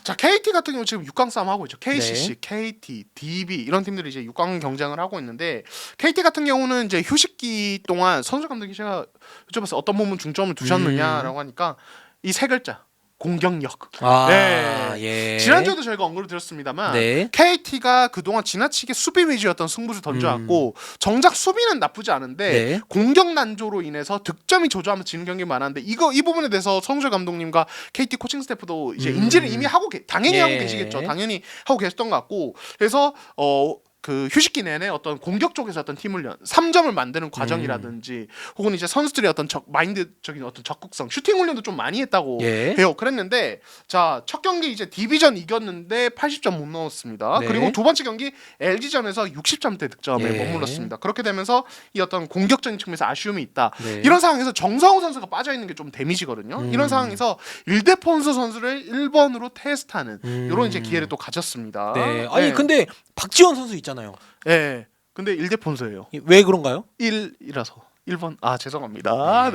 자 KT 같은 경우 지금 6강 싸움 하고 있죠. KCC, KT, DB 이런 팀들이 이제 6강 경쟁을 하고 있는데 KT 같은 경우는 이제 휴식기 동안 선수 감독이 제가 여쭤봤어요. 어떤 부분 중점을 두셨느냐라고 하니까 이 세 글자. 공격력. 지난주에도 저희가 언급을 드렸습니다만 KT가 그동안 지나치게 수비 위주였던 승부를 던져왔고 정작 수비는 나쁘지 않은데 공격 난조로 인해서 득점이 조조하면 지는 경기 많았는데 이 부분에 대해서 성주열 감독님과 KT 코칭 스태프도 이제 인지를 이미 하고 당연히 하고 계시겠죠. 당연히 하고 계셨던 것 같고 그래서 그 휴식기 내내 어떤 공격 쪽에서 어떤 팀을 3점을 만드는 과정이라든지 혹은 이제 선수들의 어떤 마인드적인 어떤 적극성 슈팅 훈련도 좀 많이 했다고 해요. 그랬는데 자 첫 경기 이제 디비전 이겼는데 80점 못 넣었습니다. 그리고 두 번째 경기 LG전에서 60점대 득점에 머물렀습니다. 그렇게 되면서 이 어떤 공격적인 측면에서 아쉬움이 있다. 이런 상황에서 정성우 선수가 빠져 있는 게 좀 데미지거든요. 이런 상황에서 일대폰수 선수를 1번으로 테스트하는 이런 이제 기회를 또 가졌습니다. 아니 근데 박지원 선수 있잖아요. 근데 일대폰수예요. 왜 그런가요? 1이라서 1번 죄송합니다.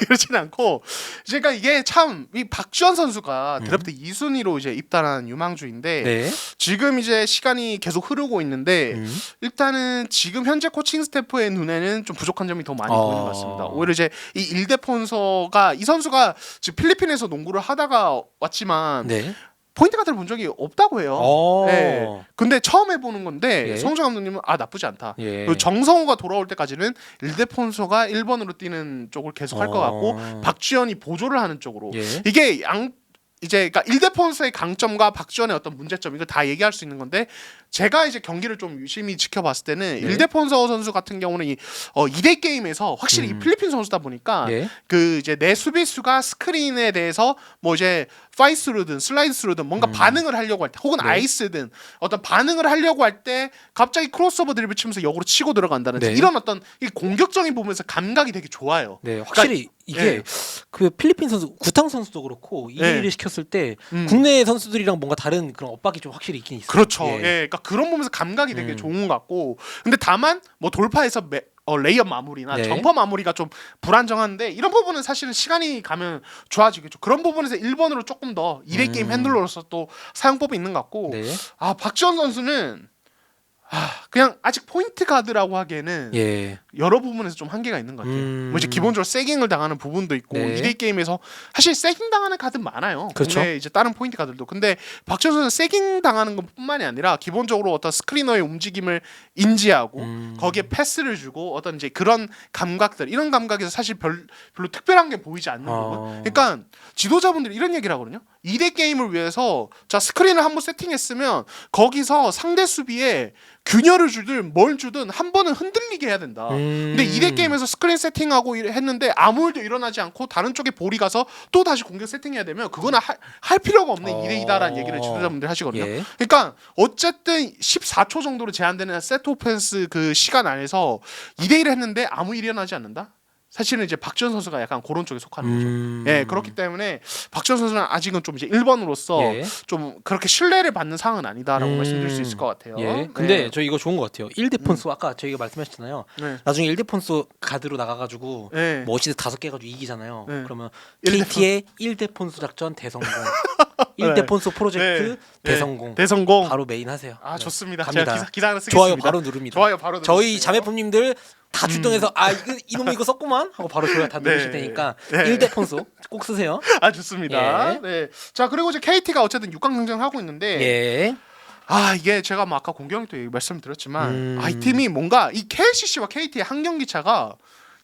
그렇진 않고 그러니까 이게 참 이 박지원 선수가 드래프트 2순위로 이제 입단한 유망주인데 지금 이제 시간이 계속 흐르고 있는데 일단은 지금 현재 코칭 스태프의 눈에는 좀 부족한 점이 더 많이 보이는 것 같습니다. 오히려 이제 이 일대폰서가 이 선수가 지금 필리핀에서 농구를 하다가 왔지만 포인트 가드를 본 적이 없다고 해요. 근데 처음 해보는 건데 성주 감독님은 나쁘지 않다. 그리고 정성우가 돌아올 때까지는 일대폰서가 1번으로 뛰는 쪽을 계속 할 것 같고 박지현이 보조를 하는 쪽으로 이게 이제 그러니까 일대폰서의 강점과 박지현의 어떤 문제점 이걸 다 얘기할 수 있는 건데 제가 이제 경기를 좀 유심히 지켜봤을 때는 일대폰서 선수 같은 경우는 이 2대 게임에서 확실히 이 필리핀 선수다 보니까 그 이제 내 수비수가 스크린에 대해서 뭐 이제 파이스루든 슬라이드스루든 뭔가 반응을 하려고 할 때 혹은 아이스든 어떤 반응을 하려고 할 때 갑자기 크로스오버 드리블 치면서 역으로 치고 들어간다든지 이런 어떤 이 공격적인 부분에서 감각이 되게 좋아요. 확실히 이게 그 필리핀 선수 구탕 선수도 그렇고 2대1을 시켰을 때 국내 선수들이랑 뭔가 다른 그런 엇박이 좀 확실히 있긴 있어요. 그렇죠. 그러니까 그런 부분에서 감각이 되게 좋은 것 같고 근데 다만 뭐 돌파해서 레이업 마무리나 점퍼 마무리가 좀 불안정한데 이런 부분은 사실은 시간이 가면 좋아지겠죠. 그런 부분에서 1번으로 조금 더 2대 게임 핸들러로서 또 사용법이 있는 것 같고 박지원 선수는 그냥 아직 포인트 가드라고 하기에는 예. 여러 부분에서 좀 한계가 있는 것 같아요. 뭐 이제 기본적으로 세깅을 당하는 부분도 있고 네. 2대 게임에서 사실 세깅 당하는 카드 많아요. 그렇죠. 국내 이제 다른 포인트 가드도. 근데 박지원 선수는 세깅 당하는 것뿐만이 아니라 기본적으로 어떤 스크리너의 움직임을 인지하고 거기에 패스를 주고 어떤 이제 그런 감각들 이런 감각에서 사실 별로 특별한 게 보이지 않는 부분. 그러니까 지도자분들이 이런 얘기를 하거든요. 2대 게임을 위해서 자 스크린을 한번 세팅했으면 거기서 상대 수비에 균열을 주든 뭘 주든 한 번은 흔들리게 해야 된다. 근데 2대 게임에서 스크린 세팅하고 했는데 아무 일도 일어나지 않고 다른 쪽에 볼이 가서 또 다시 공격 세팅해야 되면 그거는 할 필요가 없는 2대2다라는 얘기를 지도자분들이 하시거든요. 예. 그러니까 어쨌든 14초 정도로 제한되는 세트 오펜스 그 시간 안에서 2대1을 했는데 아무 일이 일어나지 않는다? 사실은 이제 박지원 선수가 약간 그런 쪽에 속하는 거죠. 예, 그렇기 때문에 박지원 선수는 아직은 좀 이제 1번으로서 예. 좀 그렇게 신뢰를 받는 상황은 아니다라고 말씀드릴 수 있을 것 같아요. 예. 근데 네. 저 이거 좋은 것 같아요. 1대폰수 아까 저희가 말씀하셨잖아요. 네. 나중에 1대폰수 가드로 나가가지고 네. 뭐 어시드 5개 가지고 이기잖아요. 네. 그러면 일대폰- KT의 1대폰수 작전 대성공, 1대폰수 프로젝트 네. 대성공. 대성공. 바로 메인 하세요. 아 네. 좋습니다. 갑니다. 제가 기사 하나 쓰겠습니다. 좋아요 바로 누릅니다. 좋아요 바로 저희 누르세요. 자매품님들 다 출동해서 아 이놈 이거 썼구만 하고 바로 좋아요 다 누르실 네. 테니까 네. 1대폰수 꼭 쓰세요. 아 좋습니다. 예. 네. 자 그리고 이제 KT가 어쨌든 6강 경쟁을 하고 있는데 예. 아 이게 제가 뭐 아까 공경이 또 말씀드렸지만 이 팀이 뭔가 이 KCC와 KT의 한 경기 차가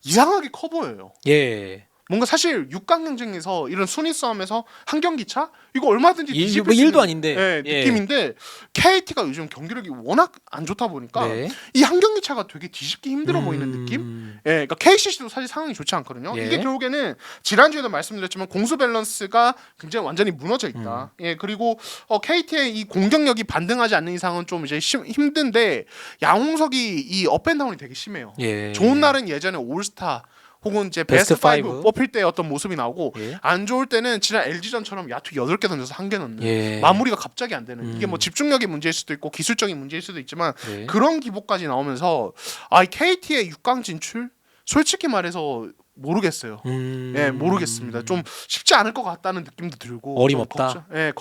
이상하게 커 보여요. 예. 뭔가 사실 6강 경쟁에서 이런 순위 싸움에서 한 경기 차 이거 얼마든지 일, 뒤집힐 뭐 수 일도 있는, 아닌데. 예, 느낌인데 KT가 요즘 경기력이 워낙 안 좋다 보니까 네. 이 한 경기 차가 되게 뒤집기 힘들어 보이는 느낌. 예, 그러니까 KCC도 사실 상황이 좋지 않거든요. 예. 이게 결국에는 지난주에도 말씀드렸지만 공수 밸런스가 굉장히 완전히 무너져 있다. 예, 그리고 KT의 이 공격력이 반등하지 않는 이상은 좀 이제 힘든데 양홍석이 이 업앤다운이 되게 심해요. 예. 좋은 날은 예전에 올스타 혹은 이제 베스트 베스트 5 파이브. 뽑힐 때 어떤 모습이 나오고 예. 안 좋을 때는 지난 LG전처럼 야투 8개 던져서 1개 넣는 예. 마무리가 갑자기 안 되는 이게 뭐 집중력의 문제일 수도 있고 기술적인 문제일 수도 있지만 네. 그런 기복까지 나오면서 이 KT의 6강 진출 솔직히 말해서 모르겠어요. 예, 모르겠습니다. 좀 쉽지 않을 것 같다는 느낌도 들고 어림없다. 좀 예,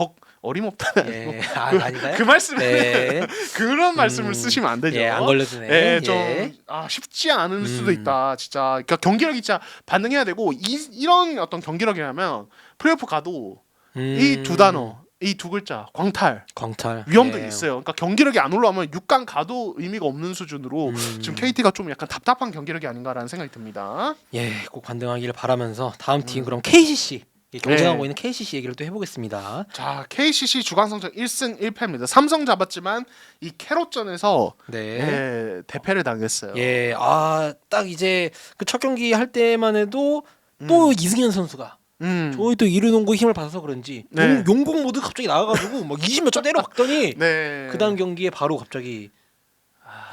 어림없다는 예. 아, 아닌가요? 그 말씀을 네. 그런 말씀을 쓰시면 안 되죠. 예, 안 걸려주네. 예, 좀 예. 쉽지 않을 수도 있다. 진짜 그러니까 경기력이 진짜 반등해야 되고 이런 어떤 경기력이라면 플레이오프 가도 이 두 단어, 이 두 글자 광탈 광탈 위험도 예. 있어요. 그러니까 경기력이 안 올라오면 6강 가도 의미가 없는 수준으로 지금 KT가 좀 약간 답답한 경기력이 아닌가라는 생각이 듭니다. 예, 꼭 반등하기를 바라면서 다음 팀 그럼 KCC 경쟁하고 있는 KCC 얘기를 또 해보겠습니다. 자, KCC 주간 성적 1승 1패입니다. 삼성 잡았지만 이 캐롯전에서 네. 예, 대패를 당했어요. 예, 아 딱 이제 그 첫 경기 할 때만 해도 또 이승현 선수가 저희 또 이르농구 힘을 받아서 그런지 네. 용공 모드 갑자기 나와가지고 막 20몇 점 때려박더니 네. 그 다음 경기에 바로 갑자기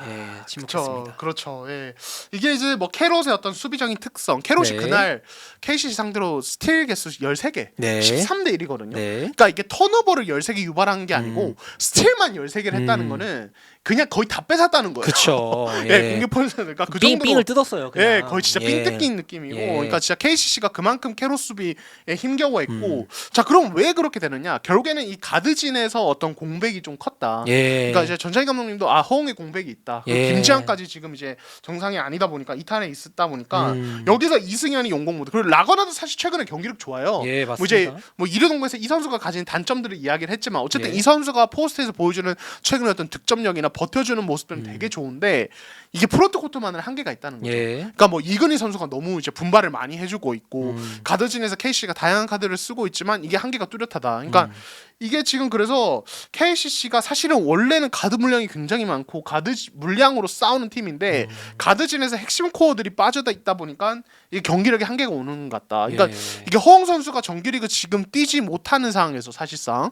예, 침묵했습니다. 그렇죠. 예. 이게 이제 뭐 캐롯의 어떤 수비적인 특성. 캐롯이 네. 그날 KCC 상대로 스틸 개수 13개, 네. 13대 1이거든요. 네. 그러니까 이게 턴오버를 13개 유발한 게 아니고 스틸만 13개를 했다는 거는 그냥 거의 다 뺏었다는 거예요. 그렇죠. 예, 공격 포지션 그러니까 그 삥 정도로 삥을 뜯었어요. 그냥. 예, 거의 진짜 삥 뜯긴 느낌이고, 예. 그러니까 진짜 KCC가 그만큼 캐롯 수비에 힘겨워했고, 자 그럼 왜 그렇게 되느냐? 결국에는 이 가드진에서 어떤 공백이 좀 컸다. 예. 그러니까 이제 전창희 감독님도 허웅의 공백이 있다. 그리고 예. 김지한까지 지금 이제 정상이 아니다 보니까 이탈에 있었다 보니까 여기서 이승현이 용공 모드. 그리고 라거나도 사실 최근에 경기력 좋아요. 예, 뭐 맞습니다. 이제 뭐 이르동구에서 이 선수가 가진 단점들을 이야기를 했지만 어쨌든 예. 이 선수가 포스트에서 보여주는 최근의 어떤 득점력이나 버텨주는 모습들은 되게 좋은데 이게 프론트 코트만은 한계가 있다는 거죠. 예. 그러니까 뭐 이근희 선수가 너무 이제 분발을 많이 해주고 있고 가드진에서 KCC가 다양한 카드를 쓰고 있지만 이게 한계가 뚜렷하다. 그러니까 이게 지금 그래서 KCC가 사실은 원래는 가드 물량이 굉장히 많고 가드 물량으로 싸우는 팀인데 가드진에서 핵심 코어들이 빠져다 있다 보니까 이 경기력에 한계가 오는 것 같다. 그러니까 예. 이게 허웅 선수가 정규리그 지금 뛰지 못하는 상황에서 사실상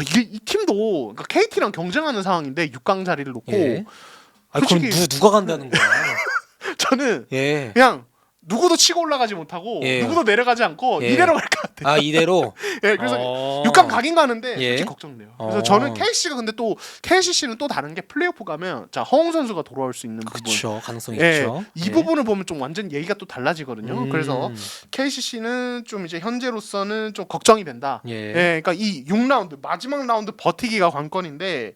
이게 이 팀도 그러니까 KT랑 경쟁하는 상황인데 6강 자리를 놓고 예. 아, 그럼 솔직히- 누가 간다는 거야? 저는 예. 그냥 누구도 치고 올라가지 못하고 예. 누구도 내려가지 않고 예. 이대로 갈 것 같아요. 아 이대로. 예, 그래서 어. 6강 가긴 가는데 예. 솔직히 걱정돼요. 그래서 어. 저는 KCC가 근데 또 KCC는 또 다른 게 플레이오프 가면 자 허웅 선수가 돌아올 수 있는 부분. 그렇죠. 가능성이 예, 있죠. 이 예. 부분을 보면 좀 완전 얘기가 또 달라지거든요. 음. 그래서 KCC는 좀 이제 현재로서는 좀 걱정이 된다. 예. 예, 그러니까 이 6라운드 마지막 라운드 버티기가 관건인데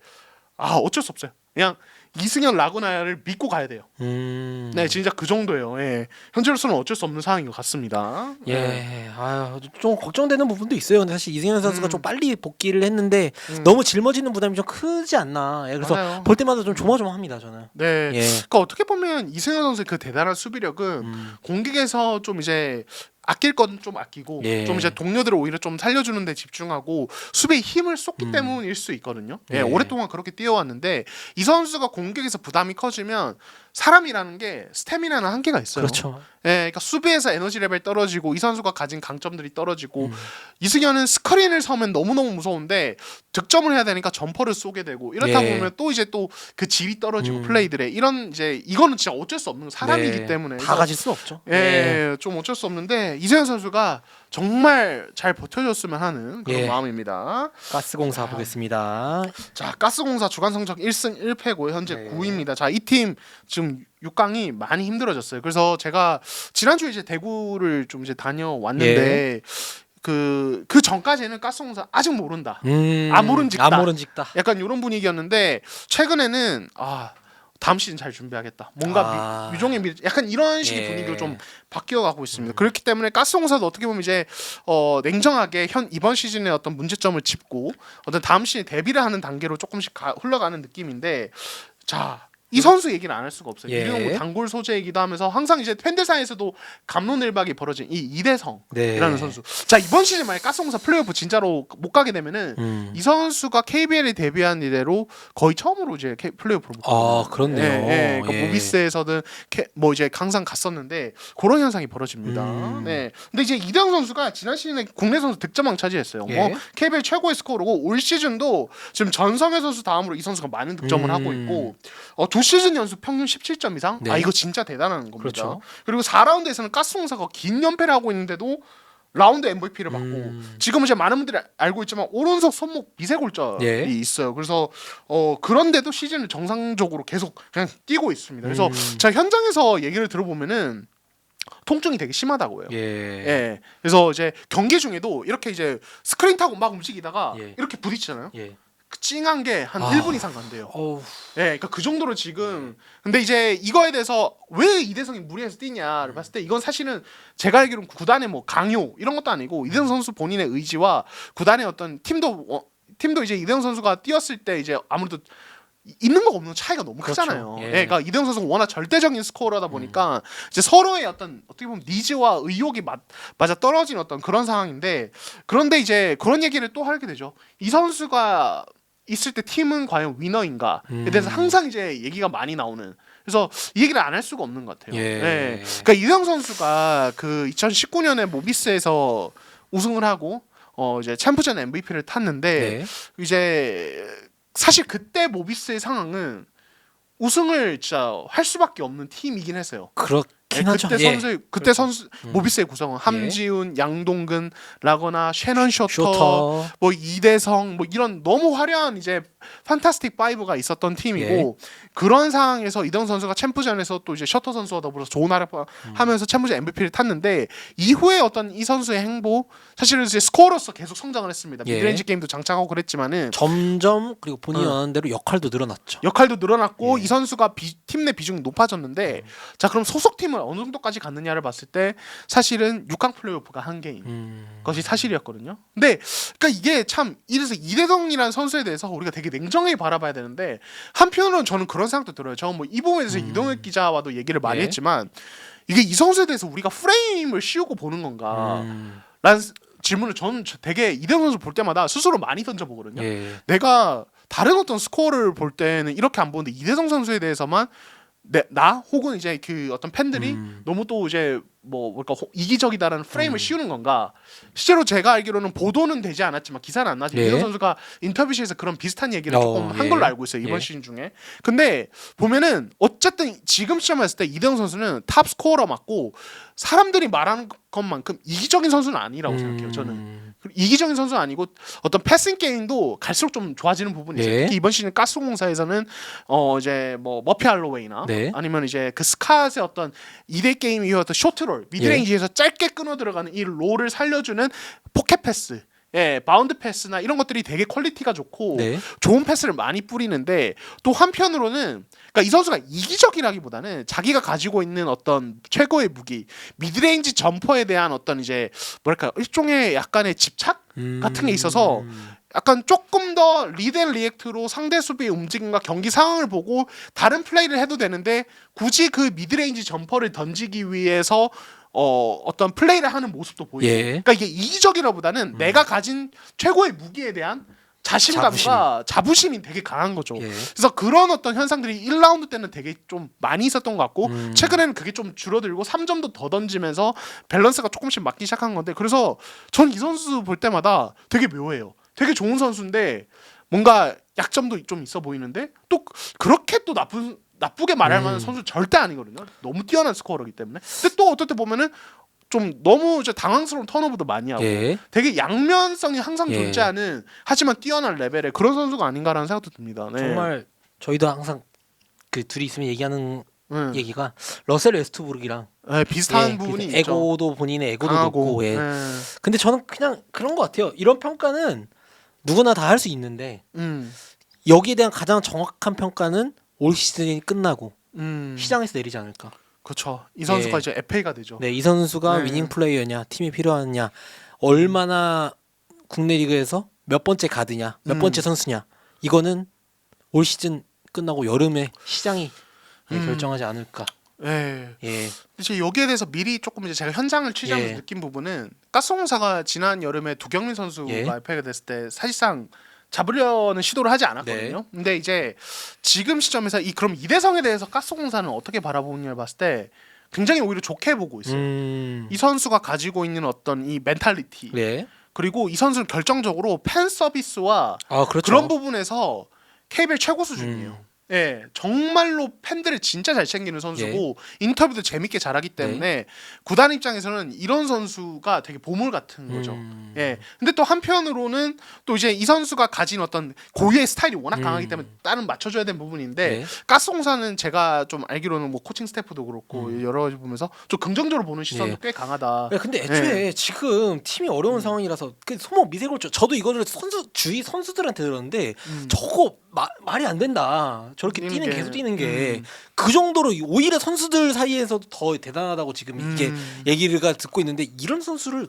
어쩔 수 없어요. 그냥 이승현 라구나를 믿고 가야 돼요. 네, 진짜 그 정도예요. 예. 현재로서는 어쩔 수 없는 상황인 것 같습니다. 예, 좀 걱정되는 부분도 있어요. 근데 사실 이승현 선수가 좀 빨리 복귀를 했는데 음. 너무 짊어지는 부담이 좀 크지 않나. 예, 그래서 맞아요. 볼 때마다 좀 조마조마합니다, 저는. 네. 예. 그러니까 어떻게 보면 이승현 선수의 그 대단한 수비력은 공격에서 좀 이제 아낄 건 좀 아끼고 예. 좀 이제 동료들을 오히려 좀 살려주는 데 집중하고 수비에 힘을 쏟기 때문일 수 있거든요. 예, 예. 오랫동안 그렇게 뛰어왔는데 이 선수가 공격에서 부담이 커지면 사람이라는 게 스태미나는 한계가 있어요. 그렇죠. 예, 그러니까 수비에서 에너지 레벨 떨어지고 이 선수가 가진 강점들이 떨어지고 이승현은 스크린을 서면 너무너무 무서운데 득점을 해야 되니까 점퍼를 쏘게 되고 이렇다 예. 보면 또 이제 또 그 질이 떨어지고 플레이들의 이런 이제 이거는 진짜 어쩔 수 없는 사람이기 네. 때문에 다 가질 수 없죠. 예, 좀 어쩔 수 없는데 이승현 선수가 정말 잘 버텨줬으면 하는 그런 예. 마음입니다. 가스공사 보겠습니다. 자, 가스공사 주간 성적 1승 1패고 현재 네. 9위입니다. 자, 이 팀 지금 6강이 많이 힘들어졌어요. 그래서 제가 지난주에 이제 대구를 좀 이제 다녀왔는데 그 전까지는 가스공사 아직 모른다. 모른직다. 모른직다. 약간 이런 분위기였는데 최근에는 다음 시즌 잘 준비하겠다. 뭔가 유종의 미 약간 이런 식의 예. 분위기로 좀 바뀌어가고 있습니다. 그렇기 때문에 가스공사도 어떻게 보면 이제 냉정하게 이번 시즌의 어떤 문제점을 짚고 어떤 다음 시즌 대비를 하는 단계로 조금씩 흘러가는 느낌인데 자. 이 선수 얘기를 안 할 수가 없어요. 예. 이병우 단골 소재이기도 하면서 항상 이제 팬들 사이에서도 감론을박이 벌어진 이 이대성이라는 네. 선수. 자, 이번 시즌 만약 가스공사 플레이오프 진짜로 못 가게 되면은 이 선수가 KBL에 데뷔한 이래로 거의 처음으로 이제 플레이오프로 못 가요. 그렇네요. 예, 그러니까 예. 모비스에서든 뭐 이제 항상 갔었는데 그런 현상이 벌어집니다. 네. 근데 이제 이대성 선수가 지난 시즌에 국내 선수 득점왕 차지했어요. 예. KBL 최고의 스코어고 올 시즌도 지금 전성현 선수 다음으로 이 선수가 많은 득점을 하고 있고 두 시즌 연속 평균 17점 이상. 네. 이거 진짜 대단한 겁니다. 그렇죠. 그리고 4라운드에서는 가스공사가 긴 연패를 하고 있는데도 라운드 MVP를 받고 지금 이제 많은 분들이 알고 있지만 오른손 손목 미세골절이 예. 있어요. 그래서 그런데도 시즌을 정상적으로 계속 그냥 뛰고 있습니다. 그래서 제가 현장에서 얘기를 들어보면은 통증이 되게 심하다고요. 예. 예. 그래서 이제 경기 중에도 이렇게 이제 스크린 타고 막 움직이다가 예. 이렇게 부딪히잖아요. 예. 그 찡한 게 한 1분 이상 간대요. 어우. 예, 그러니까 그 정도로 지금. 근데 이제 이거에 대해서 왜 이대성이 무리해서 뛰냐를 봤을 때 이건 사실은 제가 알기로는 구단의 뭐 강요 이런 것도 아니고 이대성 선수 본인의 의지와 구단의 어떤 팀도 이제 이대성 선수가 뛰었을 때 이제 아무래도 있는 거 없는 차이가 너무 그렇죠. 크잖아요. 예. 예, 그러니까 이대성 선수가 워낙 절대적인 스코어러다 보니까 이제 서로의 어떤 어떻게 보면 니즈와 의욕이 맞아 떨어진 어떤 그런 상황인데 그런데 이제 그런 얘기를 또 하게 되죠. 이 선수가 있을 때 팀은 과연 위너인가에 대해서 항상 이제 얘기가 많이 나오는. 그래서 이 얘기를 안 할 수가 없는 것 같아요. 예. 네. 그러니까 이대성 선수가 그 2019년에 모비스에서 우승을 하고 이제 챔프전 MVP를 탔는데 네. 이제 사실 그때 모비스의 상황은 우승을 진짜 할 수밖에 없는 팀이긴 했어요. 그렇긴 하죠. 그때 예. 그때 선수 모비스의 구성은 함지훈, 양동근, 라거나, 셰넌 쇼터, 뭐 이대성, 뭐 이런 너무 화려한 이제 판타스틱 5가 있었던 팀이고 그런 상황에서 이대성 선수가 챔프전에서 또 이제 셔터 선수와 더불어서 좋은 활약하면서 챔프전 MVP를 탔는데 이후에 어떤 이 선수의 행보 사실은 이제 스코어로서 계속 성장을 했습니다. 예. 미드레인지 게임도 장착하고 그랬지만은 점점 그리고 본인이 원하는 대로 역할도 늘어났죠. 역할도 늘어났고 이 선수가 팀 내 비중이 높아졌는데 자 그럼 소속팀을 어느 정도까지 갔느냐를 봤을 때 사실은 6강 플레이오프가 한계인 것이 사실이었거든요. 근데 그러니까 이게 참 이래서 이대성이라는 선수에 대해서 우리가 되게 냉정하게 바라봐야 되는데 한편으로는 저는 그런 생각도 들어요. 저 뭐 이 부분에 대해서 이동혁 기자와도 얘기를 많이 예. 했지만 이게 이 선수에 대해서 우리가 프레임을 씌우고 보는 건가 라는 질문을 저는 되게 이대성 선수 볼 때마다 스스로 많이 던져보거든요. 예. 내가 다른 어떤 스코어를 볼 때는 이렇게 안 보는데 이대성 선수에 대해서만 나 혹은 이제 그 어떤 팬들이 너무 또 이제 뭐 뭘까 이기적이다라는 프레임을 씌우는 건가? 실제로 제가 알기로는 보도는 되지 않았지만 기사는 안 나지. 예. 이대성 선수가 인터뷰시에서 그런 비슷한 얘기를 조금 한 예. 걸로 알고 있어요 이번 예. 시즌 중에. 근데 보면은 어쨌든 지금 시점에 봤을 때 이대성 선수는 탑 스코어러 맞고 사람들이 말하는 것만큼 이기적인 선수는 아니라고 생각해요. 저는 이기적인 선수는 아니고 어떤 패싱 게임도 갈수록 좀 좋아지는 부분이 있어요. 예. 특히 이번 시즌 가스공사에서는 이제 뭐 머피 할로웨이나 네. 아니면 이제 그 스캇의 어떤 2대 게임 이후 어떤 쇼트롤 미드레인지에서 짧게 끊어 들어가는 이 롤을 살려주는 포켓 패스 바운드 패스나 이런 것들이 되게 퀄리티가 좋고 네. 좋은 패스를 많이 뿌리는데 또 한편으로는 그러니까 이 선수가 이기적이라기보다는 자기가 가지고 있는 어떤 최고의 무기 미드레인지 점퍼에 대한 어떤 이제 뭐랄까 일종의 약간의 집착 같은 게 있어서 약간 조금 더 리드 앤 리액트로 상대 수비의 움직임과 경기 상황을 보고 다른 플레이를 해도 되는데 굳이 그 미드레인지 점퍼를 던지기 위해서 어떤 플레이를 하는 모습도 보이고 예. 그러니까 이게 이기적이라보다는 내가 가진 최고의 무기에 대한 자신감과 자부심이 되게 강한 거죠. 예. 그래서 그런 어떤 현상들이 1라운드 때는 되게 좀 많이 있었던 것 같고 최근에는 그게 좀 줄어들고 3점도 더 던지면서 밸런스가 조금씩 맞기 시작한 건데 그래서 전 이 선수 볼 때마다 되게 묘해요. 되게 좋은 선수인데 뭔가 약점도 좀 있어 보이는데 또 그렇게 또 나쁘게 말할 만한 선수 절대 아니거든요. 너무 뛰어난 스코어러기 때문에. 근데 또 어떨 때 보면은 좀 너무 이제 당황스러운 턴오버도 많이 하고 예. 되게 양면성이 항상 예. 존재하는 하지만 뛰어난 레벨의 그런 선수가 아닌가라는 생각도 듭니다. 네. 정말 저희도 항상 그 둘이 있으면 얘기하는 네. 얘기가 러셀 웨스트브룩이랑 네, 비슷한 예, 부분이 비슷- 있죠. 에고도 본인의 에고도 강하고. 높고 예. 네. 근데 저는 그냥 그런 것 같아요. 이런 평가는 누구나 다 할 수 있는데 여기에 대한 가장 정확한 평가는 올 시즌이 끝나고 시장에서 내리지 않을까. 그렇죠. 이 선수가 예. 이제 FA가 되죠. 네, 이 선수가 네. 위닝 플레이어냐, 팀이 필요하냐, 얼마나 국내 리그에서 몇 번째 가드냐, 몇 번째 선수냐. 이거는 올 시즌 끝나고 여름에 시장이 결정하지 않을까. 네. 예. 이제 여기에 대해서 미리 조금 이제 제가 현장을 취재하면서 예. 느낀 부분은 가스공사가 지난 여름에 두경민 선수가 예. FA가 됐을 때 사실상 잡으려는 시도를 하지 않았거든요. 네. 근데 이제 지금 시점에서 그럼 이대성에 대해서 가스공사는 어떻게 바라보느냐를 봤을 때 굉장히 오히려 좋게 보고 있어요. 이 선수가 가지고 있는 어떤 이 멘탈리티 네. 그리고 이 선수는 결정적으로 팬 서비스와 아, 그렇죠. 그런 부분에서 KBL 최고 수준이에요. 예, 정말로 팬들을 진짜 잘 챙기는 선수고 인터뷰도 재밌게 잘하기 때문에 구단 입장에서는 이런 선수가 되게 보물 같은 거죠. 예, 근데 또 한편으로는 또 이제 이 선수가 가진 어떤 고유의 스타일이 워낙 강하기 때문에 다른 맞춰줘야 되는 부분인데 네. 가스공사는 제가 좀 알기로는 뭐 코칭 스태프도 그렇고 여러 가지 보면서 좀 긍정적으로 보는 시선도 예. 꽤 강하다. 야, 근데 애초에 지금 팀이 어려운 상황이라서 그 소모 미세골조 저도 이거를 주위 선수들한테 들었는데 저거 말이 안 된다. 저렇게 뛰는 게. 계속 뛰는 게 그 정도로 오히려 선수들 사이에서도 더 대단하다고 지금 이게 얘기가 듣고 있는데 이런 선수를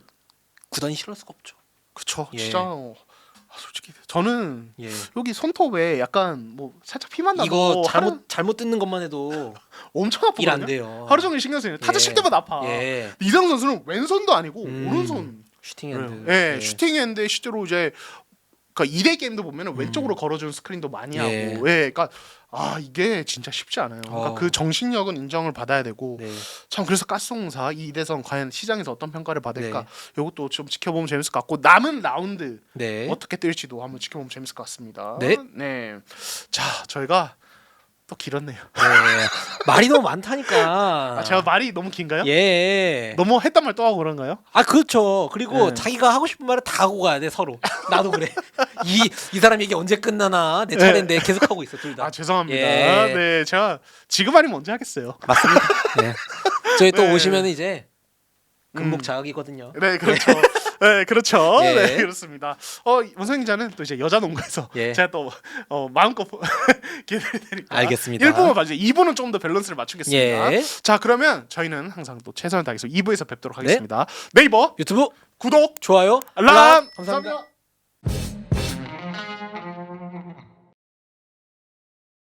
구단이 싫어할 수가 없죠. 그쵸. 예. 진짜 솔직히 저는 예. 여기 손톱에 약간 뭐 살짝 피만 나고 이거 잘못 뜯는 것만 해도 엄청 일 안 아프거든요. 돼요. 하루 종일 신경 쓰이네. 타자 예. 칠 때마다 아파. 예. 이상 선수는 왼손도 아니고 오른손. 슈팅 핸드. 예, 슈팅 핸드 실제로 이제 그러니까 2대 게임도 보면은 왼쪽으로 걸어주는 스크린도 많이 하고. 예. 예, 그러니까 이게 진짜 쉽지 않아요. 그러니까 그 정신력은 인정을 받아야 되고 네. 참 그래서 가스공사 이대성 과연 시장에서 어떤 평가를 받을까? 네. 이것도 좀 지켜보면 재밌을 것 같고 남은 라운드 네. 어떻게 뜰지도 한번 지켜보면 재밌을 것 같습니다. 네. 자, 저희가 또 길었네요. 네. 말이 너무 많다니까. 제가 말이 너무 긴가요? 예. 너무 했단 말 또 하고 그런가요? 아 그렇죠. 그리고 네. 자기가 하고 싶은 말을 다 하고 가야 돼 서로. 나도 그래. 이 사람 얘기 언제 끝나나 내 차례인데 계속 하고 있어 둘 다. 죄송합니다. 예. 네, 제가 지금 아니면 언제 하겠어요. 맞습니다. 네. 저희 또 네. 오시면 이제 금목 자학이거든요. 네, 그렇죠. 네, 그렇죠. 예. 네, 그렇습니다. 원성 기자는 또 이제 여자 농구에서 예. 제가 또 마음껏 기회를 드리니까 알겠습니다. 1부만 봐주세요. 2부는 좀 더 밸런스를 맞추겠습니다. 예. 자, 그러면 저희는 항상 또 최선을 다해서 2부에서 뵙도록 하겠습니다. 네이버 유튜브 구독, 좋아요 알람, 감사합니다.